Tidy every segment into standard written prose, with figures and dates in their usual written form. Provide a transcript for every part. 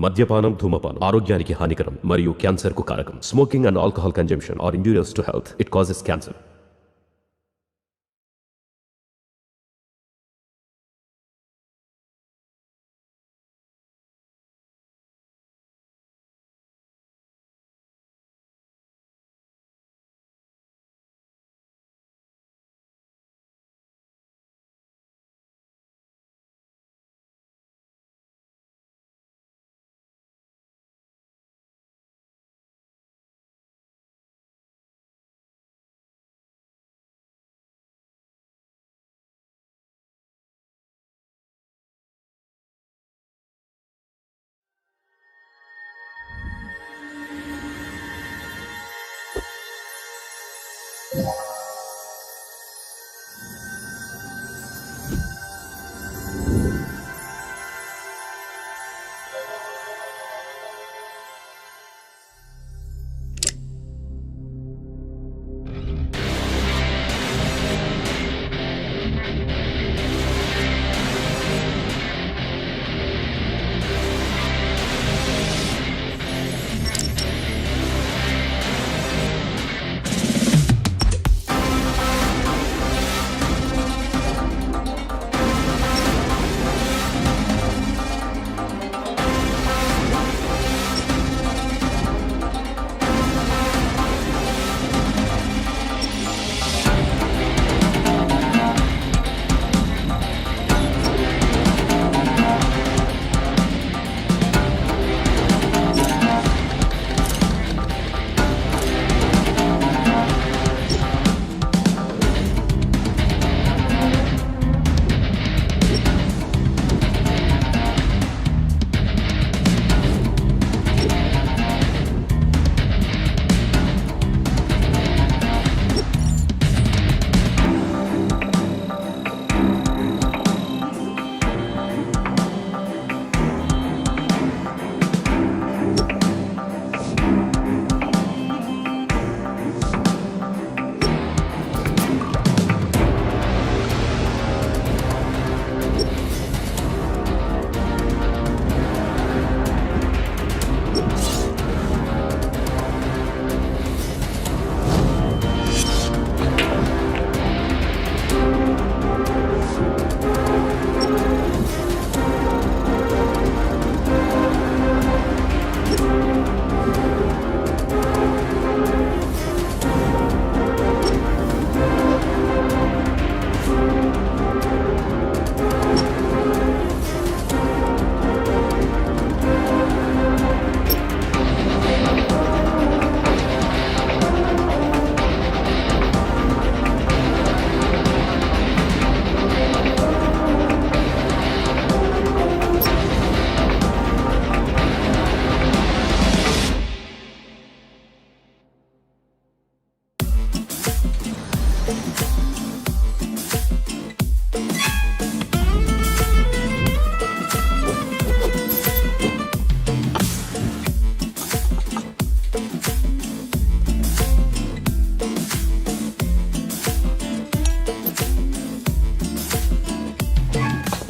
మద్యపానం ధూమపానం ఆరోగ్యానికి హానికరం మరియు క్యాన్సర్ కు కారకం. Smoking and alcohol consumption are injurious to health. It causes cancer.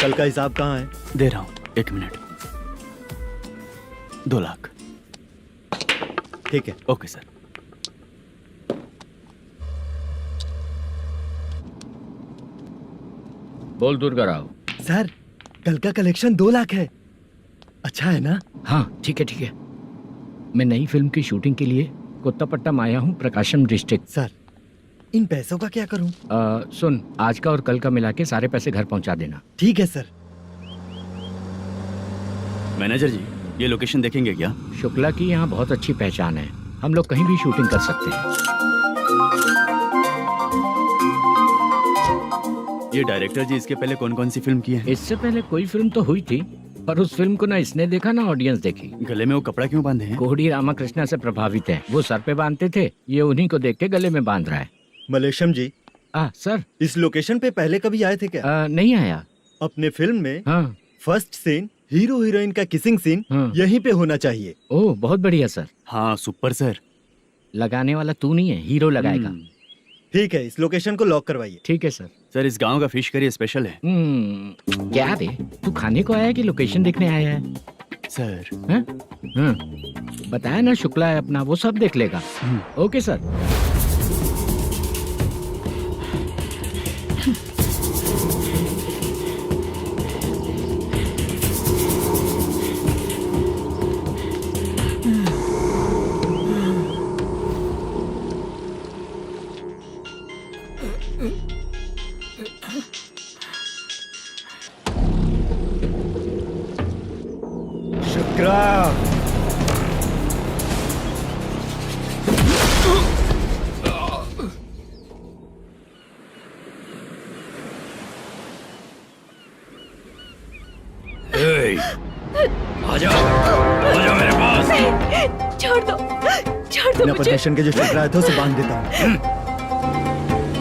कल का हिसाब कहाँ है? दे रहा हूँ, 1 मिनट. 2 लाख. ठीक है. Okay sir. बोल दुर्गा राव. सर कल का कलेक्शन 2 लाख है. अच्छा है ना? हाँ ठीक है ठीक है. मैं नई फिल्म की शूटिंग के लिए कोत्तापट्टम आया हूँ, प्रकाशम डिस्ट्रिक्ट. सर इन पैसों का क्या करूं? सुन, आज का और कल का मिला के सारे पैसे घर पहुँचा देना. ठीक है सर. मैनेजर जी, ये लोकेशन देखेंगे क्या? शुक्ला की यहाँ बहुत अच्छी पहचान है, हम लोग कहीं भी शूटिंग कर सकते हैं. ये डायरेक्टर जी इसके पहले कौन कौन सी फिल्म की है? इससे पहले कोई फिल्म तो हुई थी, पर उस फिल्म को ना इसने देखा ना ऑडियंस देखी. गले में वो कपड़ा क्यों बांधे हैं? कोहड़ी रामाकृष्णा से प्रभावित है. वो सर पे बांधते थे, ये उन्हीं को देख के गले में बांध रहा है. मलेशम जी, सर इस लोकेशन पे पहले कभी आए थे क्या? नहीं आया. अपने फिल्म में हाँ. फर्स्ट सीन हीरो हीरोइन का किसिंग सीन हाँ. यहीं पे होना चाहिए. ओह बहुत बढ़िया सर. हाँ सुपर सर. लगाने वाला तू नहीं है, हीरो लगाएगा. ठीक है, इस लोकेशन को लॉक करवाइए. ठीक है सर. सर इस गांव का फिश करी स्पेशल है. क्या रे, तू खाने को आया है कि लोकेशन देखने आया है? सर हैं? हाँ, बताया ना शुक्ला है अपना, वो सब देख लेगा। Okay sir. शुक्रा, आजा आजा मेरे पास। छोड़ दो अपने मुझे। पोजीशन के जो शुक्रा है तो उसे बांध देता हूँ।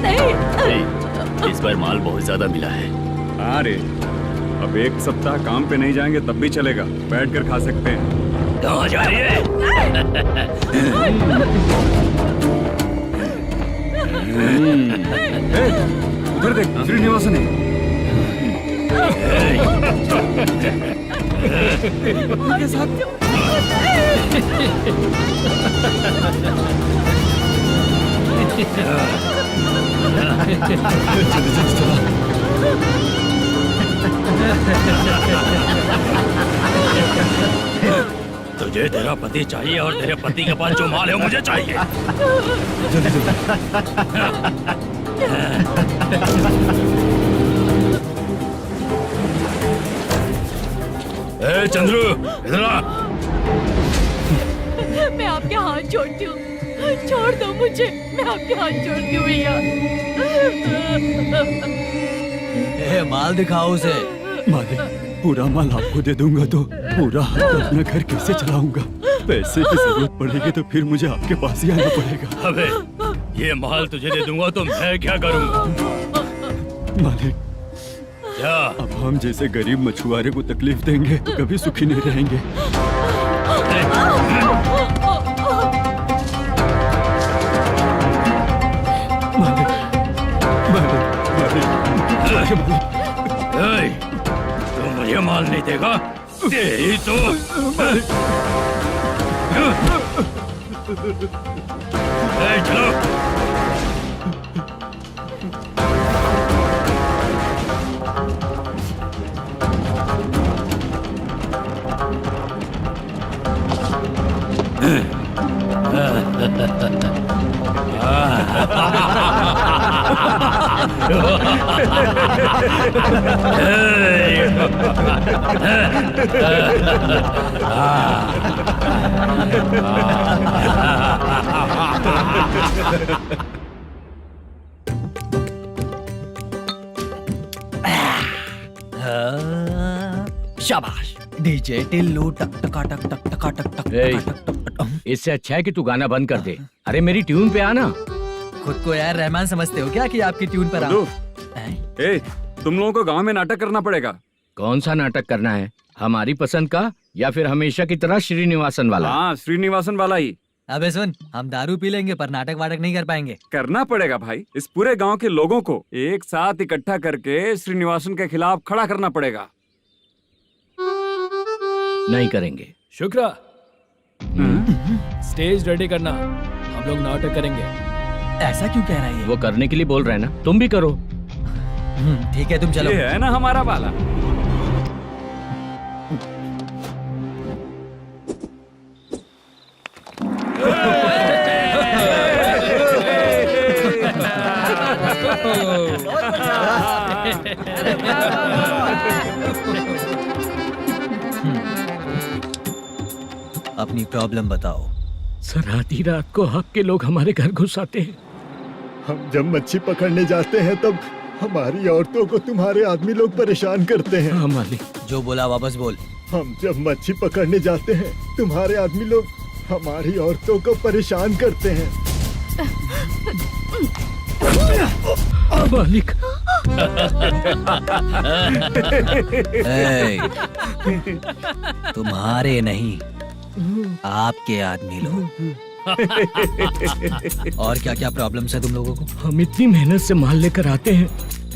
नहीं, इस बार माल बहुत ज्यादा मिला है। हाँ रे, अब एक सप्ताह काम पे नहीं जाएंगे तब भी चलेगा, बैठ कर खा सकते हैं। कहाँ जा रही है? उधर देख, श्रीनिवासन है। उनके साथ तुझे तेरा पति चाहिए और तेरे पति के पास जो माल है वो मुझे चाहिए। ए चंद्रू, इधर आ। मैं आपके हाथ जोड़ती हूँ, छोड़ दो मुझे, मैं आपके हाथ जोड़ती हूँ भैया। माल दिखाओ उसे। मालिक, पूरा माल आपको दे दूंगा तो पूरा अपना घर कैसे चलाऊंगा? पैसे की जरूरत पड़ेगी तो फिर मुझे आपके पास ही आना पड़ेगा। अबे ये माल तुझे दे दूंगा तो मैं क्या करूंगा? मालिक, क्या? अब हम जैसे गरीब मछुआरे को तकलीफ देंगे तो कभी सुखी नहीं रहेंगे। मालिक, मालिक, मालिक, ए, तू मुझे माल नहीं देगा? तेरी तो ए, चलो। शाबाश। डीजे टिल्लू टक टका टक टक टका टक टक ए, टका टक टक टक। इससे अच्छा है कि तू गाना बंद कर दे। अरे मेरी ट्यून पे आना। खुद को यार रहमान समझते हो क्या कि आपकी ट्यून पर गुड्डू, हैं? ए, तुम लोगों को गांव में नाटक करना पड़ेगा। कौन सा नाटक करना है? हमारी पसंद का या फिर हमेशा की तरह श्रीनिवासन वाला? हाँ, श्रीनिवासन वाला ही अबे सुन, हम दारू पी लेंगे पर नाटक वाटक नहीं कर पाएंगे। करना पड़ेगा भाई। इस पूरे गांव के लोगों को एक साथ इकट्ठा करके श्रीनिवासन के खिलाफ खड़ा करना पड़ेगा। नहीं करेंगे। शुक्रा, स्टेज रेडी करना, हम लोग नाटक करेंगे। ऐसा क्यों कह रहा है ये? वो करने के लिए बोल रहे हैं ना, तुम भी करो। ठीक है, तुम चलो। ये है ना हमारा वाला। अपनी प्रॉब्लम बताओ। सर, आधी रात को आपके लोग हमारे घर घुस आते हैं। हम जब मच्छी पकड़ने जाते हैं तब हमारी औरतों को तुम्हारे आदमी लोग परेशान करते हैं। हाँ मालिक। जो बोला वापस बोल। हम जब मच्छी पकड़ने जाते हैं तुम्हारे आदमी लोग हमारी औरतों को परेशान करते हैं। मालिक, ए, तुम्हारे नहीं, आपके आदमी लोग। और क्या क्या प्रॉब्लम्स है तुम लोगों को? हम इतनी मेहनत से माल लेकर आते हैं,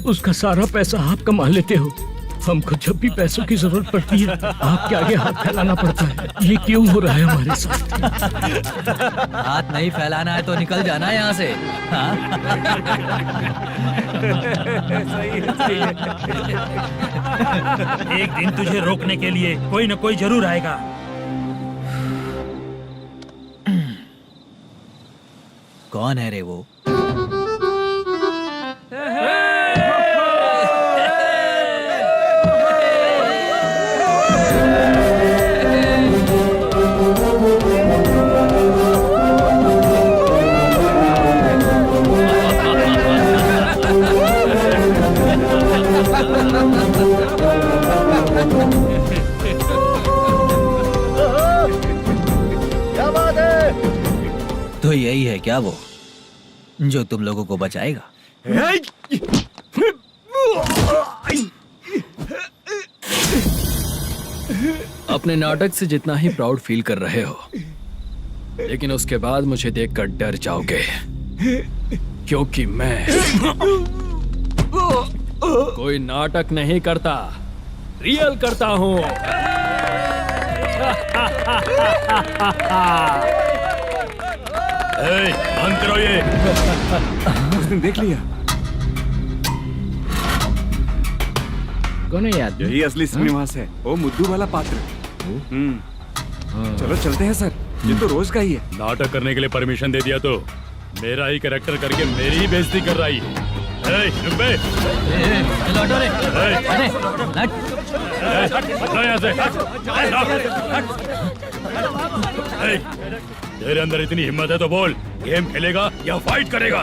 उसका सारा पैसा आप कमा लेते हो। हमको जब भी पैसों की जरूरत पड़ती है आपके आगे हाथ फैलाना पड़ता है। ये क्यों हो रहा है हमारे साथ? हाथ नहीं फैलाना है तो निकल जाना है यहाँ से। हाँ? एक दिन तुझे रोकने के लिए कोई न कोई जरूर आएगा। कौन है रे वो? क्या बात है? तो यही है क्या वो जो तुम लोगों को बचाएगा? अपने नाटक से जितना ही प्राउड फील कर रहे हो, लेकिन उसके बाद मुझे देखकर डर जाओगे, क्योंकि मैं कोई नाटक नहीं करता, रियल करता हूँ। बंद करो ये। उसने देख लिया। कौन है याद? यही असली श्रीनिवास है, वो मुद्दू वाला पात्र। चलो चलते हैं सर, ये तो रोज का ही है। नाटक करने के लिए परमिशन दे दिया तो मेरा ही कैरेक्टर करके मेरी ही बेइज्जती कर रही है। रुक बे। लौटो रे। हटो यहाँ से। तेरे अंदर इतनी हिम्मत है तो बोल, गेम खेलेगा या फाइट करेगा?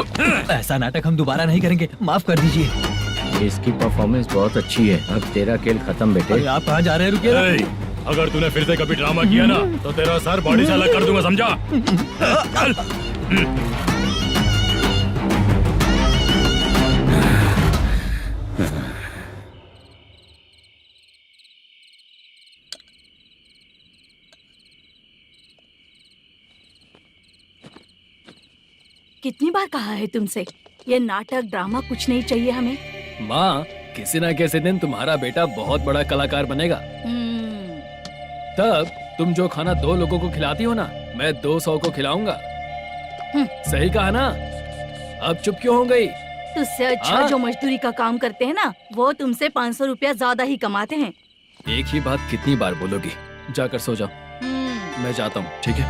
ऐसा नाटक हम दोबारा नहीं करेंगे, माफ कर दीजिए। इसकी परफॉर्मेंस बहुत अच्छी है। अब तेरा खेल खत्म बेटे। अरे आप कहाँ जा रहे हैं? रुकिए। अगर तूने फिर से कभी ड्रामा किया ना तो तेरा सर बॉडी से अलग कर दूंगा, समझा? चल। कितनी बार कहा है तुमसे, ये नाटक ड्रामा कुछ नहीं चाहिए हमें। माँ, किसी न किसी दिन तुम्हारा बेटा बहुत बड़ा कलाकार बनेगा। तब तुम जो खाना 2 लोगों को खिलाती हो ना, मैं 200 को खिलाऊंगा। सही कहा ना? अब चुप क्यों हो गई? तुझसे अच्छा जो मजदूरी का काम करते हैं ना, वो तुमसे 500 रुपया ज्यादा ही कमाते हैं। एक ही बात कितनी बार बोलोगी? जाकर सो जाओ। मैं जाता हूँ, ठीक है?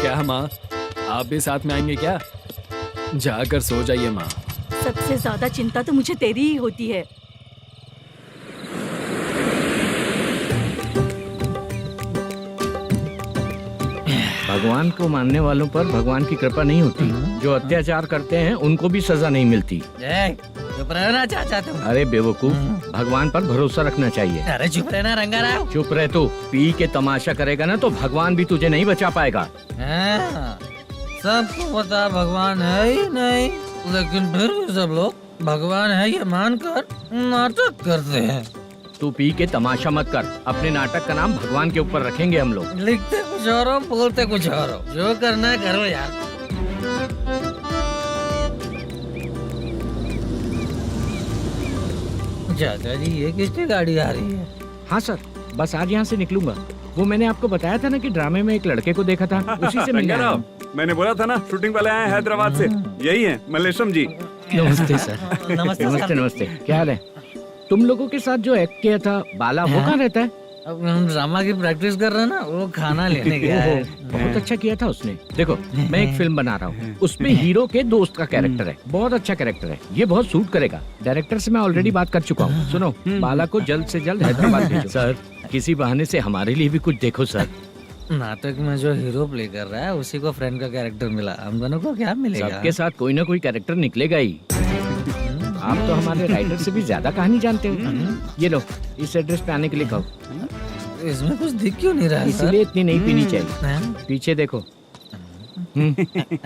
क्या माँ, आप भी साथ में आएंगे क्या? जाकर सो जाइए माँ। सबसे ज्यादा चिंता तो मुझे तेरी ही होती है। भगवान को मानने वालों पर भगवान की कृपा नहीं होती। जो अत्याचार करते हैं उनको भी सजा नहीं मिलती। चुप रहना चाचा तुम। अरे बेवकूफ, भगवान पर भरोसा रखना चाहिए। अरे चुप रहना रंगा राव। चुप रह तू। पी के तमाशा करेगा ना तो भगवान भी तुझे नहीं बचा पाएगा। सबको पता भगवान है ही नहीं, लेकिन फिर भी सब लोग भगवान है ये मानकर नाटक करते हैं। तू पी के तमाशा मत कर। अपने नाटक का नाम भगवान के ऊपर रखेंगे हम लोग। लिखते कुछ और हो, बोलते कुछ और हो, जो करना है करो यार। चाचा जी, ये किसकी गाड़ी आ रही है? हाँ सर, बस आज यहाँ से निकलूंगा। वो मैंने आपको बताया था ना कि ड्रामे में एक लड़के को देखा था, उसी से मिलने आया हूँ। मैंने बोला था ना, शूटिंग वाले आए हैं हैदराबाद से। यही है मल्लेशम जी। नमस्ते सर। नमस्ते नमस्ते नमस्ते। क्या हाल है? तुम लोगों के साथ जो एक्ट किया था बाला, वो कहाँ रहता है? अब हम ड्रामा की प्रैक्टिस कर रहे हैं ना, वो खाना लेने गया है। बहुत अच्छा किया था उसने। देखो, मैं एक फिल्म बना रहा हूँ, उसमें हीरो के दोस्त का कैरेक्टर है। बहुत अच्छा कैरेक्टर है, ये बहुत सूट करेगा। डायरेक्टर से मैं ऑलरेडी बात कर चुका हूँ। सुनो, बाला को जल्द से जल्द हैदराबाद भेजो। सर, किसी बहाने से हमारे लिए भी कुछ देखो सर। नाटक में जो हीरो प्ले कर रहा है उसी को फ्रेंड का कैरेक्टर मिला, हम दोनों को क्या मिलेगा? सबके साथ कोई ना कोई कैरेक्टर निकलेगा ही। आप तो हमारे राइटर से भी ज्यादा कहानी जानते हो। ये लो, इस एड्रेस पे आने के लिए कहो। इसमें कुछ दिख क्यों नहीं रहा? इसलिए इतनी नहीं पीनी चाहिए। पीछे देखो।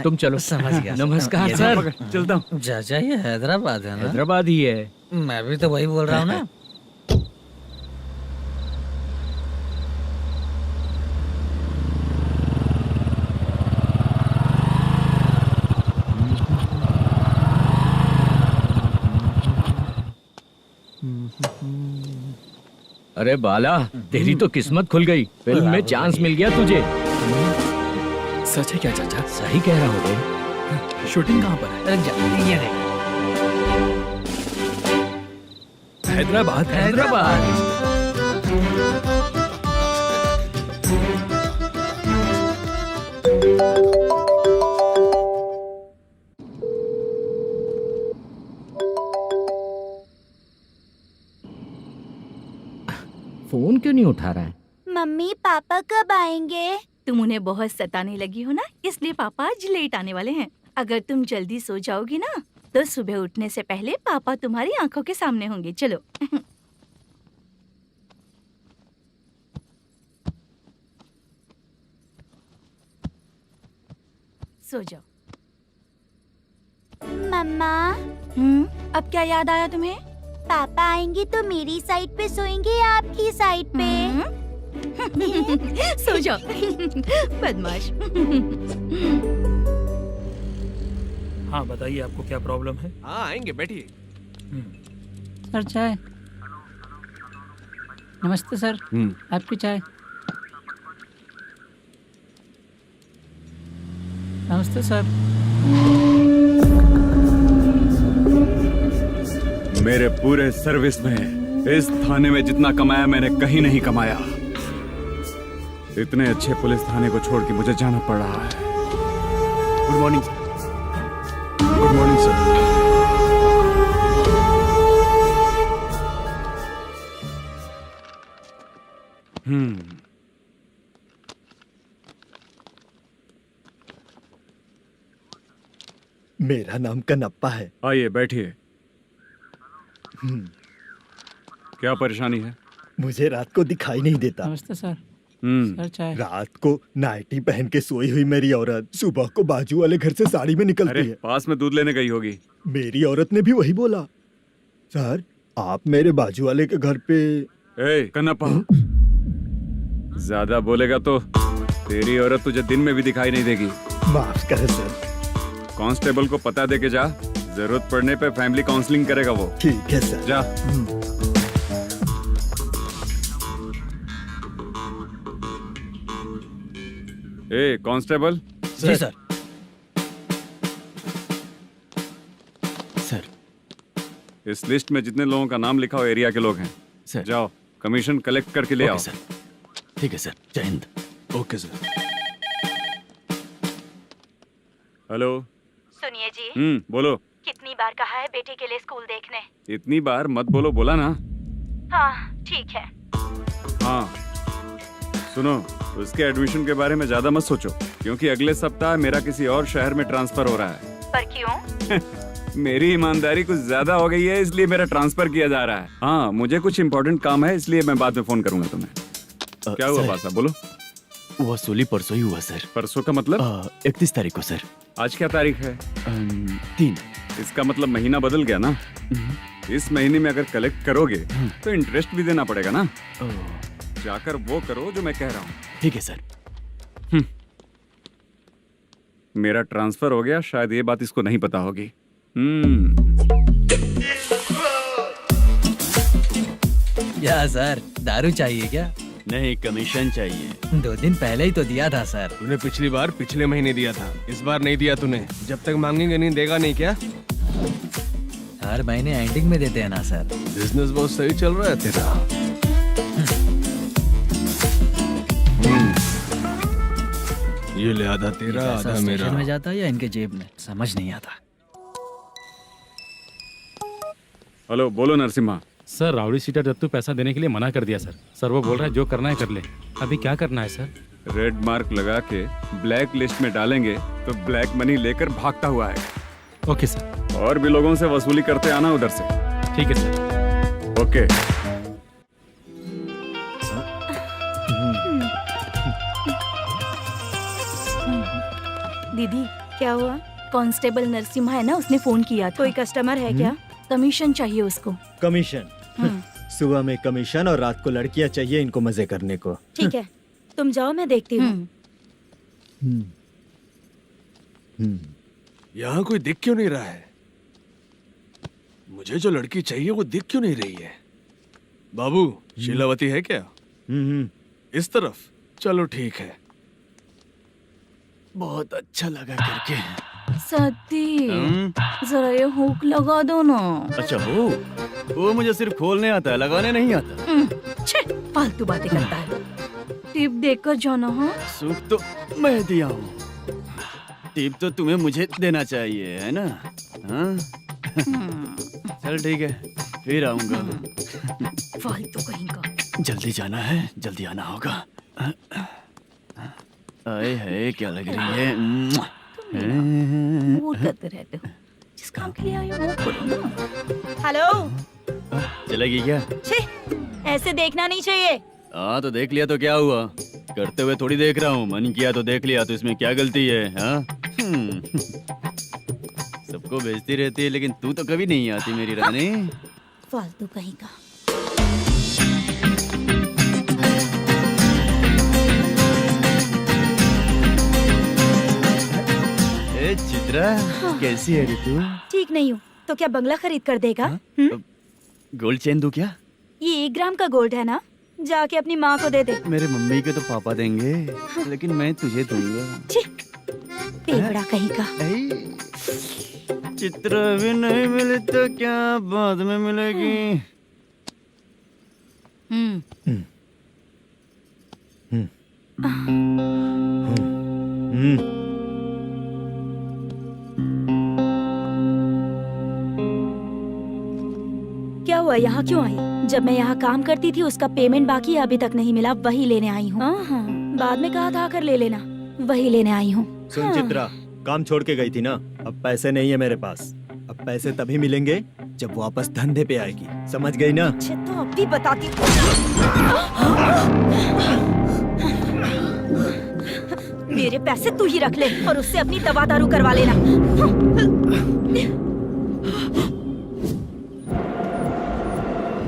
तुम चलो। समझ गया। नमस्कार सर। चलता हूँ। चाचा, ये हैदराबाद है ना? हैदराबाद ही है। मैं भी तो वही बोल रहा हूँ ना। अरे बाला, तेरी तो किस्मत खुल गई, फिल्म में चांस मिल गया तुझे। सच है क्या चाचा? सही कह रहा हूँ बे। शूटिंग कहाँ पर है? रुक जा, ये देख। हैदराबाद। हैदराबाद। फोन क्यों नहीं उठा रहा है? मम्मी पापा कब आएंगे? तुम उन्हें बहुत सताने लगी हो ना, इसलिए पापा आज लेट आने वाले हैं। अगर तुम जल्दी सो जाओगी ना तो सुबह उठने से पहले पापा तुम्हारी आंखों के सामने होंगे। चलो। सो जाओ। मम्मा, अब क्या याद आया तुम्हें? पापा आएंगे तो मेरी साइड पे सोएंगे या आपकी साइड पे? सो जाओ। बदमाश। हाँ बताइए, आपको क्या प्रॉब्लम है? हाँ आएंगे, बैठिए। सर चाय। नमस्ते सर, आपकी चाय। नमस्ते सर। मेरे पूरे सर्विस में इस थाने में जितना कमाया मैंने कहीं नहीं कमाया। इतने अच्छे पुलिस थाने को छोड़ के मुझे जाना पड़ रहा है। Good morning sir. Good morning sir. मेरा नाम कनप्पा है। आइए बैठिए। क्या परेशानी है? मुझे रात को दिखाई नहीं देता। नमस्ते सर। सर चाय। रात को नाइटी पहन के सोई हुई मेरी औरत सुबह को बाजू वाले घर से साड़ी में निकलती अरे है। पास में दूध लेने गई होगी। मेरी औरत ने भी वही बोला। सर, आप मेरे बाजू वाले के घर पे। ए कन्नप्पा, ज्यादा बोलेगा तो तेरी औरत तुझे दिन में भी दिखाई नहीं देगी। माफ करें सर। कांस्टेबल को पता दे के जा, जरूरत पड़ने पे फैमिली काउंसलिंग करेगा वो। ठीक है सर। जा। ए कांस्टेबल। जी सर। सर, इस लिस्ट में जितने लोगों का नाम लिखा हो एरिया के लोग हैं। सर। जाओ कमीशन कलेक्ट करके ले आओ। सर। ठीक है सर। जय हिंद। Okay sir. हेलो। सुनिए जी। बोलो। कितनी बार कहा है बेटे के लिए स्कूल देखने? इतनी बार मत बोलो, बोला ना। हाँ ठीक है। हाँ सुनो, उसके एडमिशन के बारे में ज्यादा मत सोचो, क्योंकि अगले सप्ताह मेरा किसी और शहर में ट्रांसफर हो रहा है। पर क्यों? मेरी ईमानदारी कुछ ज्यादा हो गई है, इसलिए मेरा ट्रांसफर किया जा रहा है। हाँ मुझे कुछ इम्पोर्टेंट काम है, इसलिए मैं बाद में फोन करूंगा तुम्हें। क्या हुआ पासा, बोलो। वसूली परसों ही हुआ सर। परसों का मतलब? 31 तारीख को सर। आज क्या तारीख है? 3। इसका मतलब महीना बदल गया ना। इस महीने में अगर कलेक्ट करोगे तो इंटरेस्ट भी देना पड़ेगा ना। जाकर वो करो जो मैं कह रहा हूँ। ठीक है सर। मेरा ट्रांसफर हो गया, शायद ये बात इसको नहीं पता होगी। क्या सर, दारू चाहिए क्या? नहीं, कमीशन चाहिए। 2 दिन पहले ही तो दिया था सर। तूने पिछली बार पिछले महीने दिया था, इस बार नहीं दिया तूने। जब तक मांगेंगे नहीं देगा नहीं क्या? हर महीने एंडिंग में देते हैं ना सर। बिजनेस बहुत सही चल रहा है तेरा। ये ले आधा तेरा, पैसा आधा मेरा। स्टेशन में जाता है या इनके जेब में, समझ नहीं आता। हेलो, बोलो Narasimha. Sir, rowdy seater Dattu पैसा देने के लिए मना कर दिया सर। सर वो बोल रहा है जो करना है कर ले। अभी क्या करना है सर? रेड मार्क लगा के ब्लैक लिस्ट में डालेंगे तो ब्लैक मनी लेकर भागता हुआ है। Okay sir. और भी लोगों से वसूली करते आना उधर से। ठीक है सर। ओके। दीदी क्या हुआ? कांस्टेबल नरसिम्हा है ना, उसने फोन किया था। कोई कस्टमर है क्या? कमीशन चाहिए उसको। कमीशन? सुबह में कमीशन और रात को लड़कियां चाहिए इनको मजे करने को। ठीक है, तुम जाओ, मैं देखती हूँ। यहाँ कोई दिख क्यों नहीं रहा है? मुझे जो लड़की चाहिए वो दिख क्यों नहीं रही है? बाबू शीलावती है क्या? इस तरफ चलो ठीक है। बहुत अच्छा लगा करके। सती जरा ये हुक लगा दो ना। अच्छा वो मुझे सिर्फ खोलने आता है, लगाने नहीं आता। छे, फालतू बातें करता है। टिप देकर जाना। हाँ सुख तो मैं दिया हूँ, टिप तो तुम्हें मुझे देना चाहिए, है ना? हाँ? चल ठीक है, फिर आऊंगा। फालतू कहीं का। जल्दी जाना है, जल्दी आना होगा। आए है क्या लग रही है। मूड करते रहते हो। जिस काम के लिए आए हो वो करो ना। हेलो, चलेगी क्या? छी, ऐसे देखना नहीं चाहिए। हाँ तो देख लिया तो क्या हुआ, करते हुए थोड़ी देख रहा हूँ। मन किया तो देख लिया, तो इसमें क्या गलती है? हाँ? सबको भेजती रहती है, लेकिन तू तो कभी नहीं आती मेरी रानी। फालतू कहीं का। ए चित्रा, कैसी है रे तू? ठीक नहीं हूँ तो क्या बंगला खरीद कर देगा? गोल्ड चेन दूं क्या? ये 1 ग्राम का गोल्ड है ना, जाके अपनी माँ को दे दे। मेरे मम्मी के तो पापा देंगे, लेकिन मैं तुझे दूंगा। पेवड़ा कहीं का। चित्रा भी नहीं मिली तो क्या बाद में मिलेगी? क्या हुआ, यहाँ क्यों आई? जब मैं यहाँ काम करती थी उसका पेमेंट बाकी अभी तक नहीं मिला, वही लेने आई हूँ। बाद में कहा था आकर ले लेना, वही लेने आई हूँ। सुन चित्रा, काम छोड़ के गई थी ना, अब पैसे नहीं है मेरे पास। अब पैसे तभी मिलेंगे जब वापस धंधे पे आएगी, समझ गई ना? अच्छा तो अब भी बताती। मेरे पैसे तू ही रख ले और उससे अपनी दवा दारू करवा लेना।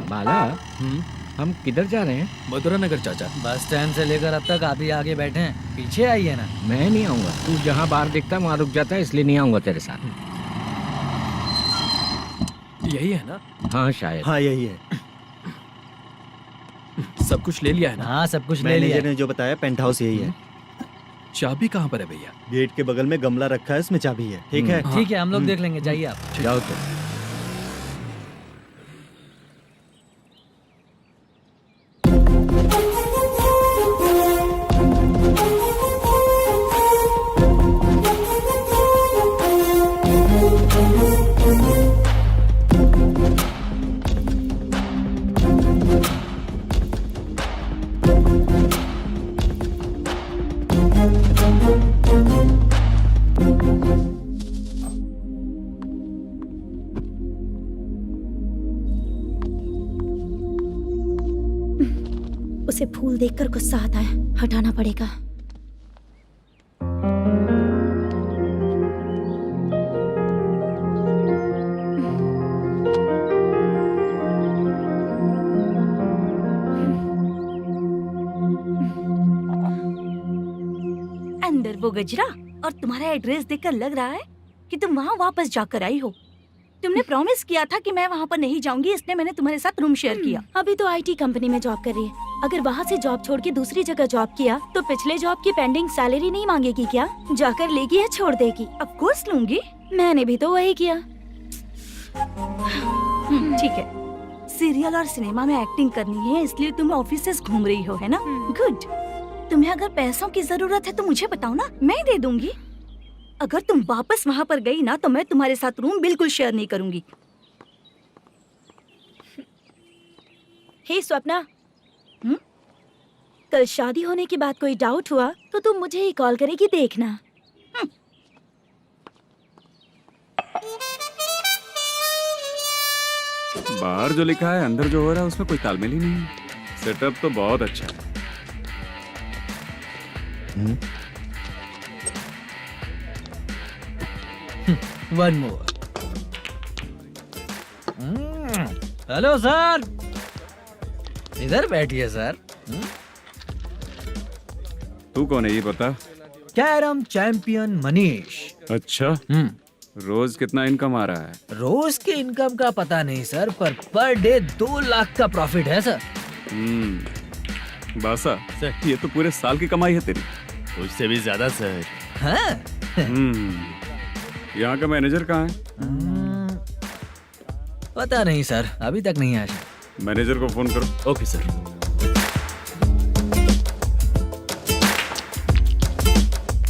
बाला, हम किधर जा रहे हैं? मथुरा नगर चाचा। बस स्टैंड से लेकर अब तक आप ही आगे बैठे हैं, पीछे आइए ना। मैं नहीं आऊंगा, तू जहाँ बाहर दिखता वहाँ रुक जाता है, इसलिए नहीं आऊंगा तेरे साथ। यही है ना? हाँ शायद। हाँ यही है। सब कुछ ले लिया है ना? हाँ सब कुछ ले लिया। मैनेजर ने जो बताया पेंट हाउस यही है। चाबी कहाँ पर है भैया? गेट के बगल में गमला रखा है, इसमें चाबी है। ठीक है? ठीक है, हम लोग देख लेंगे, जाइए आप। जाओ तो। उसे फूल देखकर गुस्सा आता है, हटाना पड़ेगा। अंदर वो गजरा और तुम्हारा एड्रेस देखकर लग रहा है कि तुम वहाँ वापस जाकर आई हो। तुमने प्रॉमिस किया था कि मैं वहाँ पर नहीं जाऊंगी, इसलिए मैंने तुम्हारे साथ रूम शेयर किया। अभी तो आईटी कंपनी में जॉब कर रही है। अगर वहाँ से जॉब छोड़ के दूसरी जगह जॉब किया तो पिछले जॉब की पेंडिंग सैलरी नहीं मांगेगी क्या? जाकर लेगी या छोड़ देगी? ऑफ कोर्स लूंगी। मैंने भी तो वही किया। ठीक है, सीरियल और सिनेमा में एक्टिंग करनी है, इसलिए तुम ऑफिसेस घूम रही हो, है ना? गुड। तुम्हें अगर पैसों की जरूरत है तो मुझे बताओ ना, मैं दे दूंगी। अगर तुम वापस वहाँ पर गई ना तो मैं तुम्हारे साथ रूम बिल्कुल शेयर नहीं करूंगी। हे स्वप्ना, कल शादी होने की बात कोई डाउट हुआ तो तुम मुझे ही कॉल करेगी, देखना। बाहर जो लिखा है अंदर जो हो रहा है उसमें कोई तालमेल ही नहीं है। सेटअप तो बहुत अच्छा है। One more. हेलो सर, इधर बैठिए सर। तू कौन है ये बता? Carrom champion Manish. अच्छा, रोज कितना इनकम आ रहा है? रोज के इनकम का पता नहीं सर, पर डे 2 लाख का प्रॉफिट है सर। बासा ये तो पूरे साल की कमाई है तेरी। उससे भी ज्यादा सर। हाँ? यहाँ का मैनेजर कहाँ है? पता नहीं सर, अभी तक नहीं आया। मैनेजर को फोन करो। Okay sir.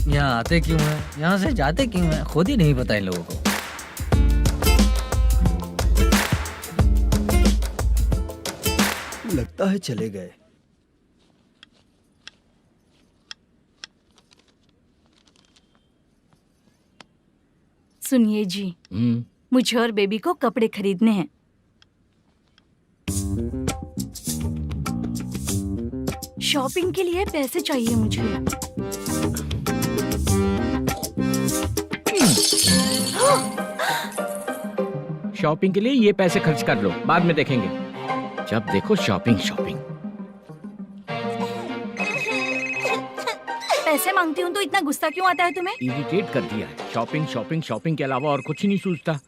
यहाँ आते क्यों हैं, यहाँ से जाते क्यों हैं, खुद ही नहीं पता इन लोगों को। लगता है चले गए। सुनिए जी, मुझे और बेबी को कपड़े खरीदने हैं। शॉपिंग के लिए पैसे चाहिए मुझे। शॉपिंग के लिए ये पैसे खर्च कर लो, बाद में देखेंगे। जब देखो शॉपिंग शॉपिंग। पैसे मांगती हूँ तो इतना गुस्सा क्यों आता है तुम्हें? इरिटेट कर दिया है। शॉपिंग शॉपिंग शॉपिंग के अलावा और कुछ नहीं सूझता।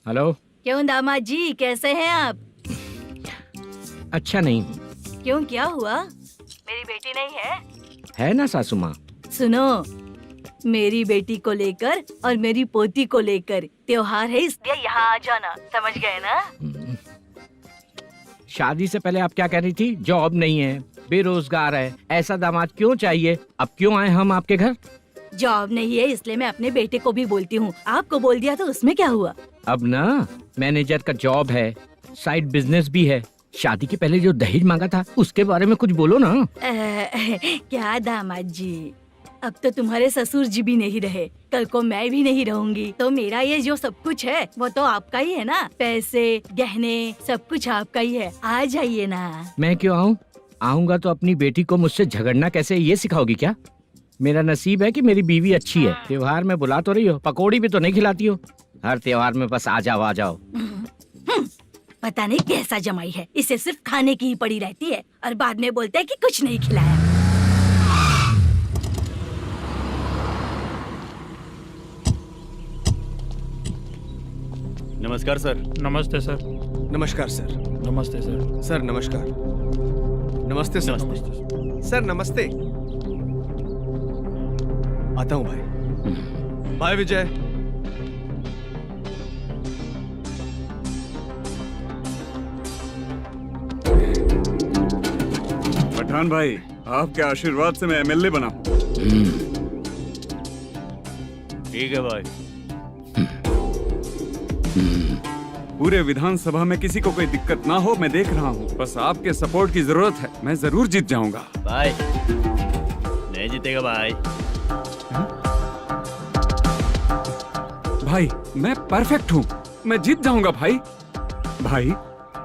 हेलो। क्यों दामाद जी, कैसे हैं आप? अच्छा नहीं। क्यों, क्या हुआ? मेरी बेटी नहीं है? है ना सासू माँ। सुनो, मेरी बेटी को लेकर और मेरी पोती को लेकर त्योहार है, इसलिए यहाँ आ जाना, समझ गए ना? शादी से पहले आप क्या कह रही थी? जॉब नहीं है, बेरोजगार है, ऐसा दामाद क्यों चाहिए? अब क्यों आए हम आपके घर? जॉब नहीं है इसलिए मैं अपने बेटे को भी बोलती हूँ। आपको बोल दिया तो उसमें क्या हुआ? अब ना मैनेजर का जॉब है, साइड बिजनेस भी है। शादी के पहले जो दहेज मांगा था उसके बारे में कुछ बोलो ना। क्या दामाद जी, अब तो तुम्हारे ससुर जी भी नहीं रहे, कल को मैं भी नहीं रहूंगी, तो मेरा ये जो सब कुछ है वो तो आपका ही है ना। पैसे, गहने, सब कुछ आपका ही है। आ जाइए ना। मैं क्यों आऊँ? आऊंगा तो अपनी बेटी को मुझसे झगड़ना कैसे ये सिखाओगी क्या? मेरा नसीब है कि मेरी बीवी अच्छी है। त्योहार में बुला तो रही हो, पकौड़ी भी तो नहीं खिलाती हो। हर त्योहार में बस आ जाओ आ जाओ। पता नहीं कैसा जमाई है, इसे सिर्फ खाने की ही पड़ी रहती है और बाद में बोलते हैं कि कुछ नहीं खिलाया। नमस्कार सर। नमस्ते सर। नमस्कार सर। नमस्ते सर। सर नमस्कार। नमस्ते सर। सर नमस्ते। आता हूँ भाई। बाय विजय। पठान भाई, आपके आशीर्वाद से मैं एमएलए बना हूँ। ठीक है भाई। पूरे विधानसभा में किसी को कोई दिक्कत ना हो, मैं देख रहा हूँ। बस आपके सपोर्ट की जरूरत है, मैं जरूर जीत जाऊंगा। भाई नहीं जीतेगा भाई। भाई मैं परफेक्ट हूँ, मैं जीत जाऊंगा भाई। भाई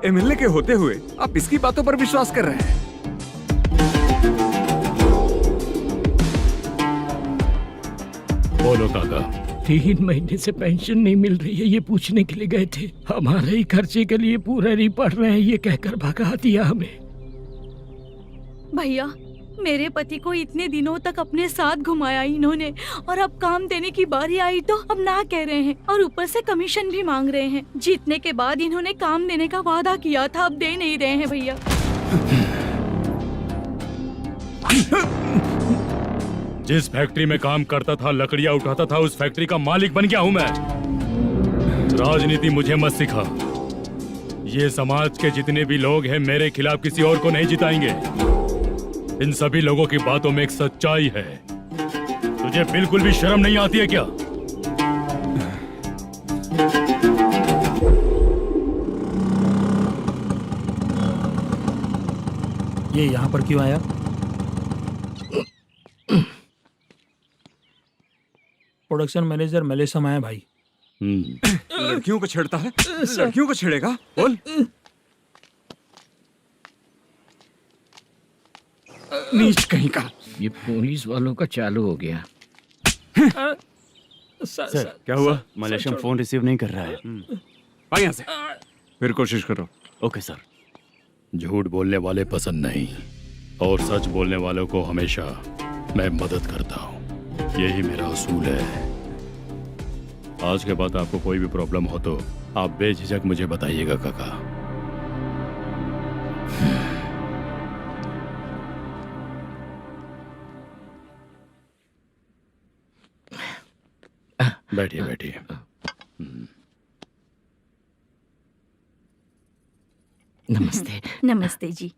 एमएलए के होते हुए आप इसकी बातों पर विश्वास कर रहे हैं? बोलो काका। 3 महीने से पेंशन नहीं मिल रही है, ये पूछने के लिए गए थे। हमारे ही खर्चे के लिए पूरा नहीं पड़ रहे हैं, ये कहकर भगा दिया हमें। भैया, मेरे पति को इतने दिनों तक अपने साथ घुमाया इन्होंने, और अब काम देने की बारी आई तो अब ना कह रहे हैं और ऊपर से कमीशन भी मांग रहे हैं। जीतने के बाद इन्होंने काम देने का वादा किया था, अब दे नहीं रहे हैं भैया। जिस फैक्ट्री में काम करता था, लकड़ियां उठाता था, उस फैक्ट्री का मालिक बन गया हूं मैं। राजनीति मुझे मत सिखा। ये समाज के जितने भी लोग हैं मेरे खिलाफ किसी और को नहीं जिताएंगे। इन सभी लोगों की बातों में एक सच्चाई है। तुझे बिल्कुल भी शर्म नहीं आती है क्या? ये यहाँ पर क्यों आया? प्रोडक्शन मैनेजर मलेशम आया भाई। लड़कियों को छेड़ता है, लड़कियों को छेड़ेगा? बोल। नीच कहीं का। ये पुलिस वालों का चालू हो गया। सर क्या हुआ? मलेशियन फोन रिसीव नहीं कर रहा है। आ यहाँ से, फिर कोशिश करो। Okay sir. झूठ बोलने वाले पसंद नहीं, और सच बोलने वालों को हमेशा मैं मदद करता हूँ। यही मेरा असूल है। आज के बाद आपको कोई भी प्रॉब्लम हो तो आप बेझिझक मुझे बताइएगा काका। बैठिए बैठिए। नमस्ते। नमस्ते जी।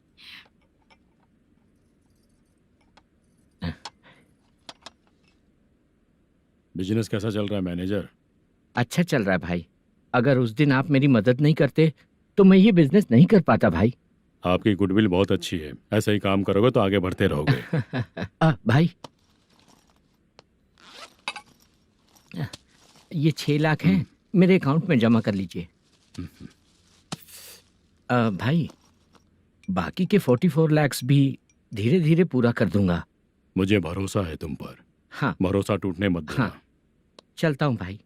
बिजनेस कैसा चल रहा है मैनेजर? अच्छा चल रहा है भाई। अगर उस दिन आप मेरी मदद नहीं करते तो मैं ये बिजनेस नहीं कर पाता भाई। आपकी गुडविल बहुत अच्छी है, ऐसा ही काम करोगे तो आगे बढ़ते रहोगे। भाई ये 6 लाख हैं, मेरे अकाउंट में जमा कर लीजिए। भाई बाकी के 44 लाख भी धीरे धीरे पूरा कर दूंगा। मुझे भरोसा है तुम पर। हाँ। भरोसा टूटने मत देना। हाँ। चलता हूँ भाई।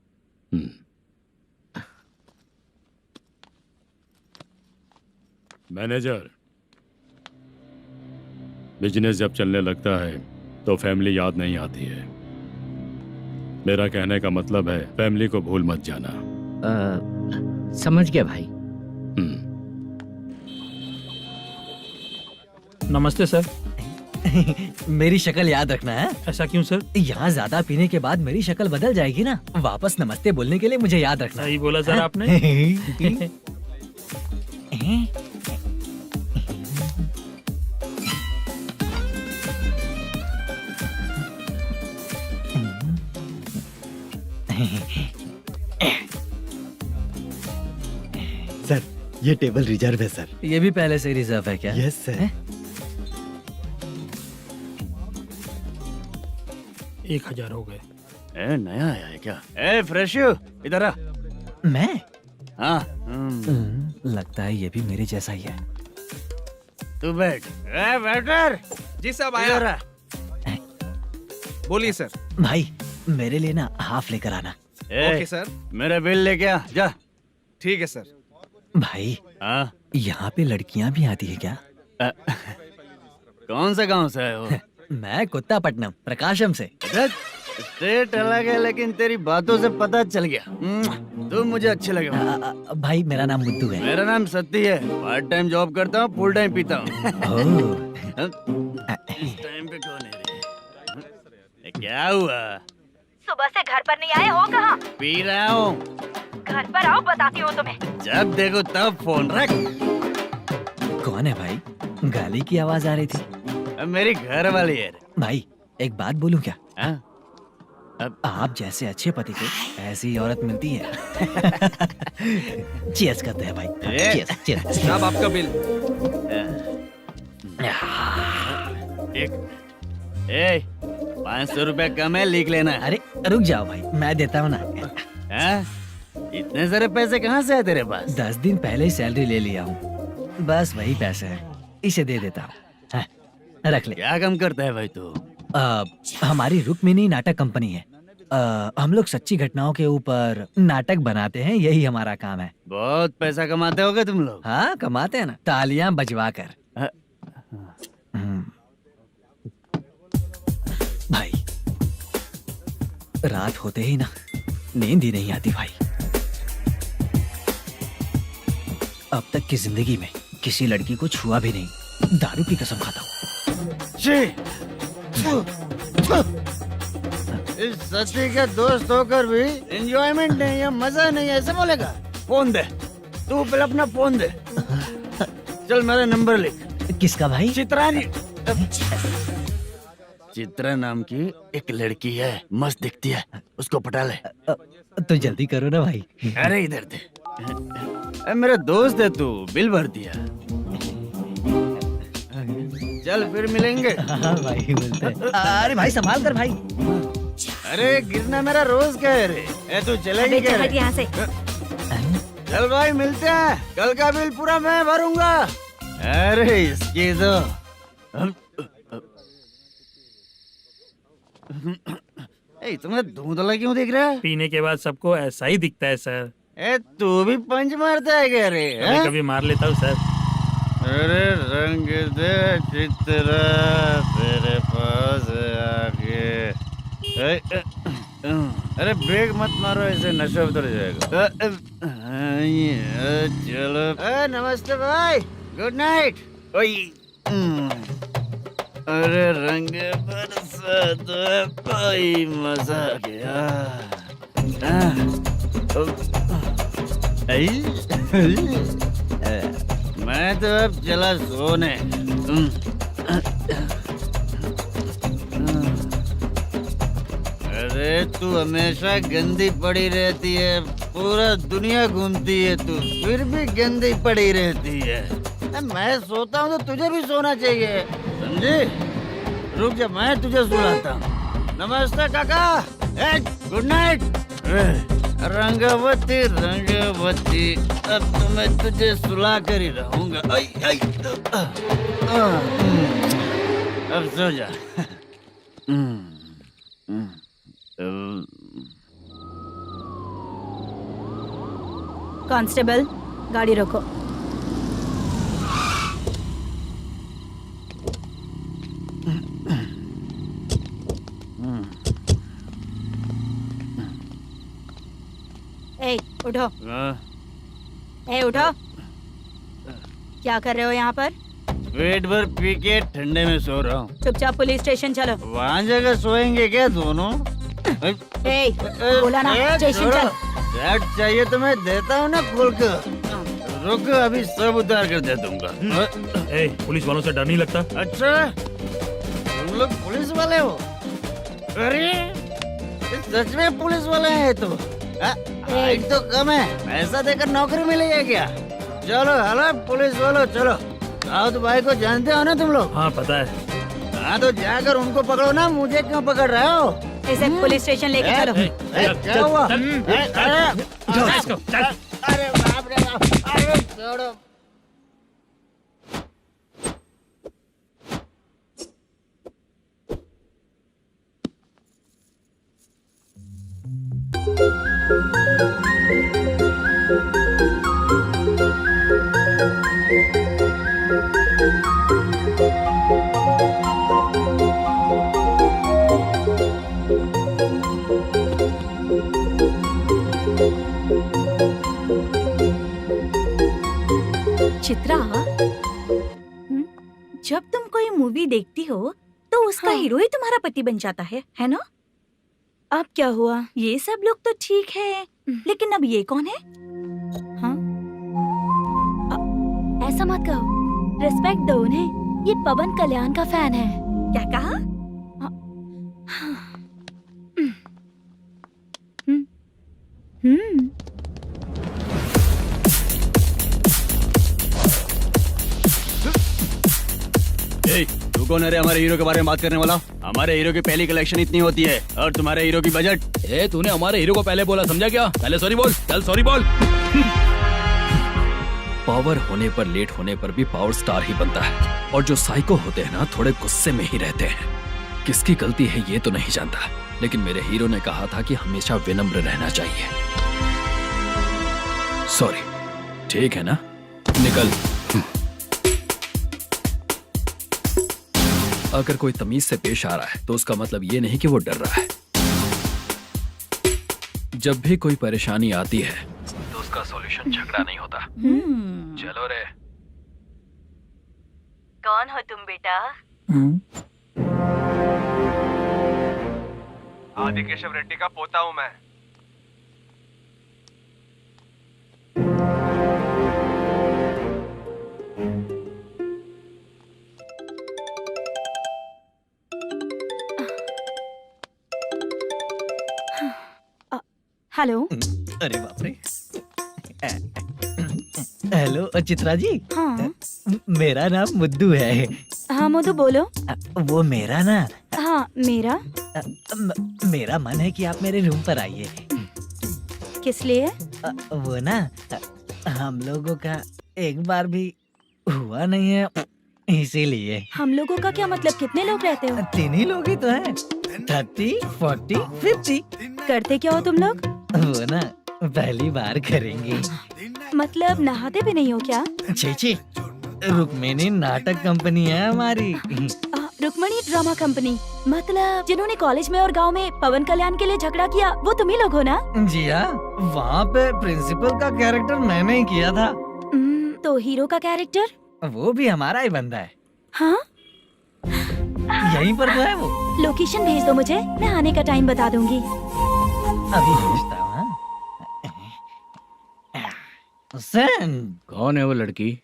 मैनेजर, बिजनेस जब चलने लगता है तो फैमिली याद नहीं आती है। मेरा कहने का मतलब है फैमिली को भूल मत जाना। समझ गया भाई। नमस्ते सर। मेरी शक्ल याद रखना है। ऐसा क्यों सर? यहाँ ज्यादा पीने के बाद मेरी शक्ल बदल जाएगी ना। वापस नमस्ते बोलने के लिए मुझे याद रखना। सही बोला सर आपने। सर ये टेबल रिजर्व है सर। ये भी पहले से रिजर्व है क्या? Yes sir. 1000 हो गए। नया आया है क्या? फ्रेश इधर आ। मैं? हाँ। लगता है ये भी मेरे जैसा ही है। तू बैठ। वेटर। जी साहब आया। बोलिए सर। भाई मेरे लिए ना हाफ लेकर आना। Okay sir. मेरा बिल लेके आ जा। ठीक है सर। भाई यहाँ पे लड़कियाँ भी आती है क्या? कौन सा गांव से है वो? मैं कुत्तापट्टनम प्रकाशम से। स्टेट अलग है लेकिन तेरी बातों से पता चल गया तू मुझे अच्छे लगे। भाई मेरा नाम मुद्दू है। मेरा नाम सत्ती है। पार्ट टाइम जॉब करता हूँ, फुल टाइम पीता हूँ। इस टाइम पे कौन है रे? क्या हुआ? सुबह से घर पर नहीं आए हो? कहाँ? पी रहा हूँ। घर पर आओ, बताती हूँ तुम्हें। जब देखो तब फोन रख। कौन है भाई? गाली की आवाज आ रही थी। मेरी घर वाली है। भाई एक बात बोलूं क्या? अब आप जैसे अच्छे पति को ऐसी औरत मिलती है। चीयर्स करते हैं भाई। Cheers cheers. साहब आपका बिल। एक 500 रुपया कम है, लिख लेना। अरे रुक जाओ भाई, मैं देता हूँ ना। इतने सारे पैसे कहाँ से है तेरे पास? 10 दिन पहले ही सैलरी ले लिया हूँ, बस वही पैसे हैं, इसे दे देता हूँ। रख ले। क्या काम करता है भाई तू? हमारी रुक्मिनी नाटक कंपनी है। हम लोग सच्ची घटनाओं के ऊपर नाटक बनाते हैं, यही हमारा काम है। बहुत पैसा कमाते होगे तुम लोग। हाँ कमाते हैं ना, तालियां बजवा कर। भाई रात होते ही ना नींद ही नहीं आती भाई। अब तक की जिंदगी में किसी लड़की को छुआ भी नहीं, दारू की कसम खाता हूँ। इस सच्ची का दोस्त होकर भी एंजॉयमेंट नहीं है, मजा नहीं है, ऐसे बोलेगा? फोन दे, तू पहले अपना फोन दे। चल मेरा नंबर लिख। किसका भाई? चित्रानी। चित्रा नाम की एक लड़की है, मस्त दिखती है, उसको पटा ले। तो जल्दी करो ना भाई। अरे इधर दे। मेरा दोस्त है तू, बिल भर दिया। चल फिर मिलेंगे। हाँ भाई मिलते हैं। अरे भाई संभाल कर भाई। अरे गिरना मेरा रोज का है रे। तू चलेगी क्या रे? यहाँ से। चल भाई मिलते हैं, कल का बिल पूरा मैं भरूंगा। अरे इसकी तो तुम्हें धुंधला क्यों दिख रहा है? पीने के बाद सबको ऐसा ही दिखता है सर। तू भी पंच मारता है क्या रे? कभी कभी मार लेता हूँ सर। अरे रंग दे चित्रा तेरे पास आके। अरे ब्रेक मत मारो, ऐसे नशा उतर जाएगा। चलो। नमस्ते भाई, गुड नाइट। अरे रंग बरसात भाई, मजा आ गया। मैं तो अब चला सोने। अरे तू हमेशा गंदी पड़ी रहती है, पूरा दुनिया घूमती है तू, फिर भी गंदी पड़ी रहती है। मैं सोता हूँ तो तुझे भी सोना चाहिए, समझे? रुक जा, मैं तुझे सुलाता हूँ। नमस्ते काका, गुड नाइट। रंगवती रंगवती, अब तो मैं तुझे सुला कर ही रहूंगा। अब सो जा। कांस्टेबल, गाड़ी रोको। ए, उठो। ए, उठो। क्या कर रहे हो यहाँ पर? पेट भर पी के ठंडे में सो रहा हूँ। चुपचाप पुलिस स्टेशन चलो। वहाँ जगह सोएंगे क्या दोनों? ए, बोला ना, स्टेशन चल। शर्ट चाहिए तो मैं देता हूँ ना खोल कर। रुक, अभी सब उतार कर दे दूंगा। पुलिस वालों से डर नहीं लगता? अच्छा, तुम लोग पुलिस वाले हो? अरे सच में पुलिस वाले हैं तो? हाइट तो कम है, पैसा देकर नौकरी मिलेगी क्या? चलो हेलो पुलिस वालों, चलो। राउत भाई को जानते हो ना तुम लोग? हाँ पता है। हाँ तो जाकर उनको पकड़ो ना, मुझे क्यों पकड़ रहे हो? इसे पुलिस स्टेशन लेके चलो। क्या हुआ? अरे बाप रे बाप, अरे छोड़ो। चित्रा, जब तुम कोई मूवी देखती हो तो उसका हीरो ही तुम्हारा पति बन जाता है ना? अब क्या हुआ? ये सब लोग तो ठीक है, लेकिन अब ये कौन है? हाँ? ऐसा मत कहो, रिस्पेक्ट दो उन्हें। ये पवन कल्याण का फैन है। क्या कहा? तू कौन है रे हमारे हीरो के बारे में बात करने वाला? हमारे हीरो की पहली कलेक्शन इतनी होती है और तुम्हारे हीरो की बजट। तूने हमारे हीरो को पहले बोला, समझा क्या? पहले सॉरी बोल, चल सॉरी बोल। पावर होने पर, लेट होने पर भी पावर स्टार ही बनता है। और जो साइको होते हैं ना, थोड़े गुस्से में ही रहते हैं। किसकी गलती है ये तो नहीं जानता, लेकिन मेरे हीरो ने कहा था कि हमेशा विनम्र रहना चाहिए। सॉरी, ठीक है ना? निकल। अगर कोई तमीज से पेश आ रहा है तो उसका मतलब ये नहीं कि वो डर रहा है। जब भी कोई परेशानी आती है तो उसका सॉल्यूशन झगड़ा नहीं होता। चलो रे। कौन हो तुम बेटा? आदि केशव रेड्डी का पोता हूँ मैं। हेलो। अरे बाप रे। हेलो चित्रा जी। हाँ। मेरा नाम मुद्दू है। हाँ मधु बोलो। वो मेरा ना। हाँ मेरा। मेरा मन है कि आप मेरे रूम पर आइए। किस लिए? वो ना, हम लोगों का एक बार भी हुआ नहीं है, इसीलिए। हम लोगों का क्या मतलब? कितने लोग रहते हो? 3 ही लोग ही तो हैं। 30, 40, 50। करते क्या हो तुम लोग? वो ना पहली बार करेंगे। मतलब नहाते भी नहीं हो क्या? छी छी, रुक्मिणी नाटक कंपनी है हमारी। Rukmani drama company. मतलब जिन्होंने कॉलेज में और गांव में पवन कल्याण के लिए झगड़ा किया, वो तुम ही लोग हो ना? जी हाँ, वहाँ पे प्रिंसिपल का कैरेक्टर मैंने ही किया था। तो हीरो का कैरेक्टर? वो भी हमारा ही बंदा है। हाँ, यहीं पर तो है वो। लोकेशन भेज दो मुझे, मैं आने का टाइम बता दूंगी। अभी भेजता हूँ। कौन है वो लड़की?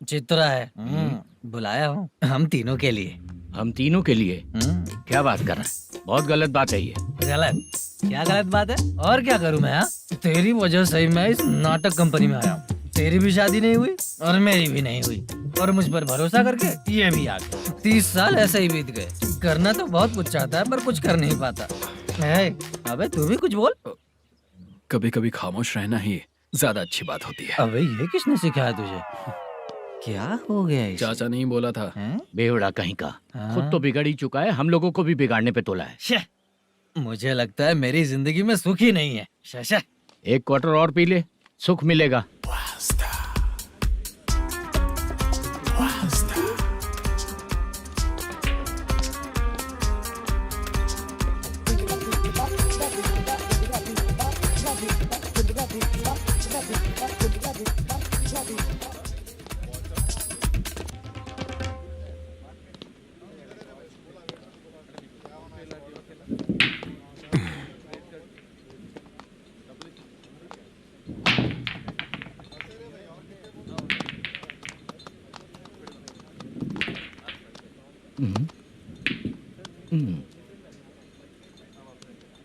चित्रा है। बुलाया हूँ हम तीनों के लिए। हम तीनों के लिए? क्या बात कर रहा है? बहुत गलत बात है ये। गलत? क्या गलत बात है? और क्या करूँ मैं? तेरी वजह से ही मैं इस नाटक कंपनी में आया हूँ। तेरी भी शादी नहीं हुई और मेरी भी नहीं हुई, और मुझ पर भरोसा करके ये भी आ गया। 30 साल ऐसे ही बीत गए। करना तो बहुत कुछ चाहता है पर कुछ कर नहीं पाता। अबे तू भी कुछ बोल। कभी कभी खामोश रहना ही ज्यादा अच्छी बात होती है। अबे ये किसने सिखाया तुझे? क्या हो गया इसे? चाचा नहीं बोला था। बेवड़ा कहीं का। खुद तो बिगड़ ही चुका है, हम लोगों को भी बिगाड़ने पे तोला है। मुझे लगता है मेरी जिंदगी में सुख ही नहीं है। शशा, एक क्वार्टर और पी ले, सुख मिलेगा।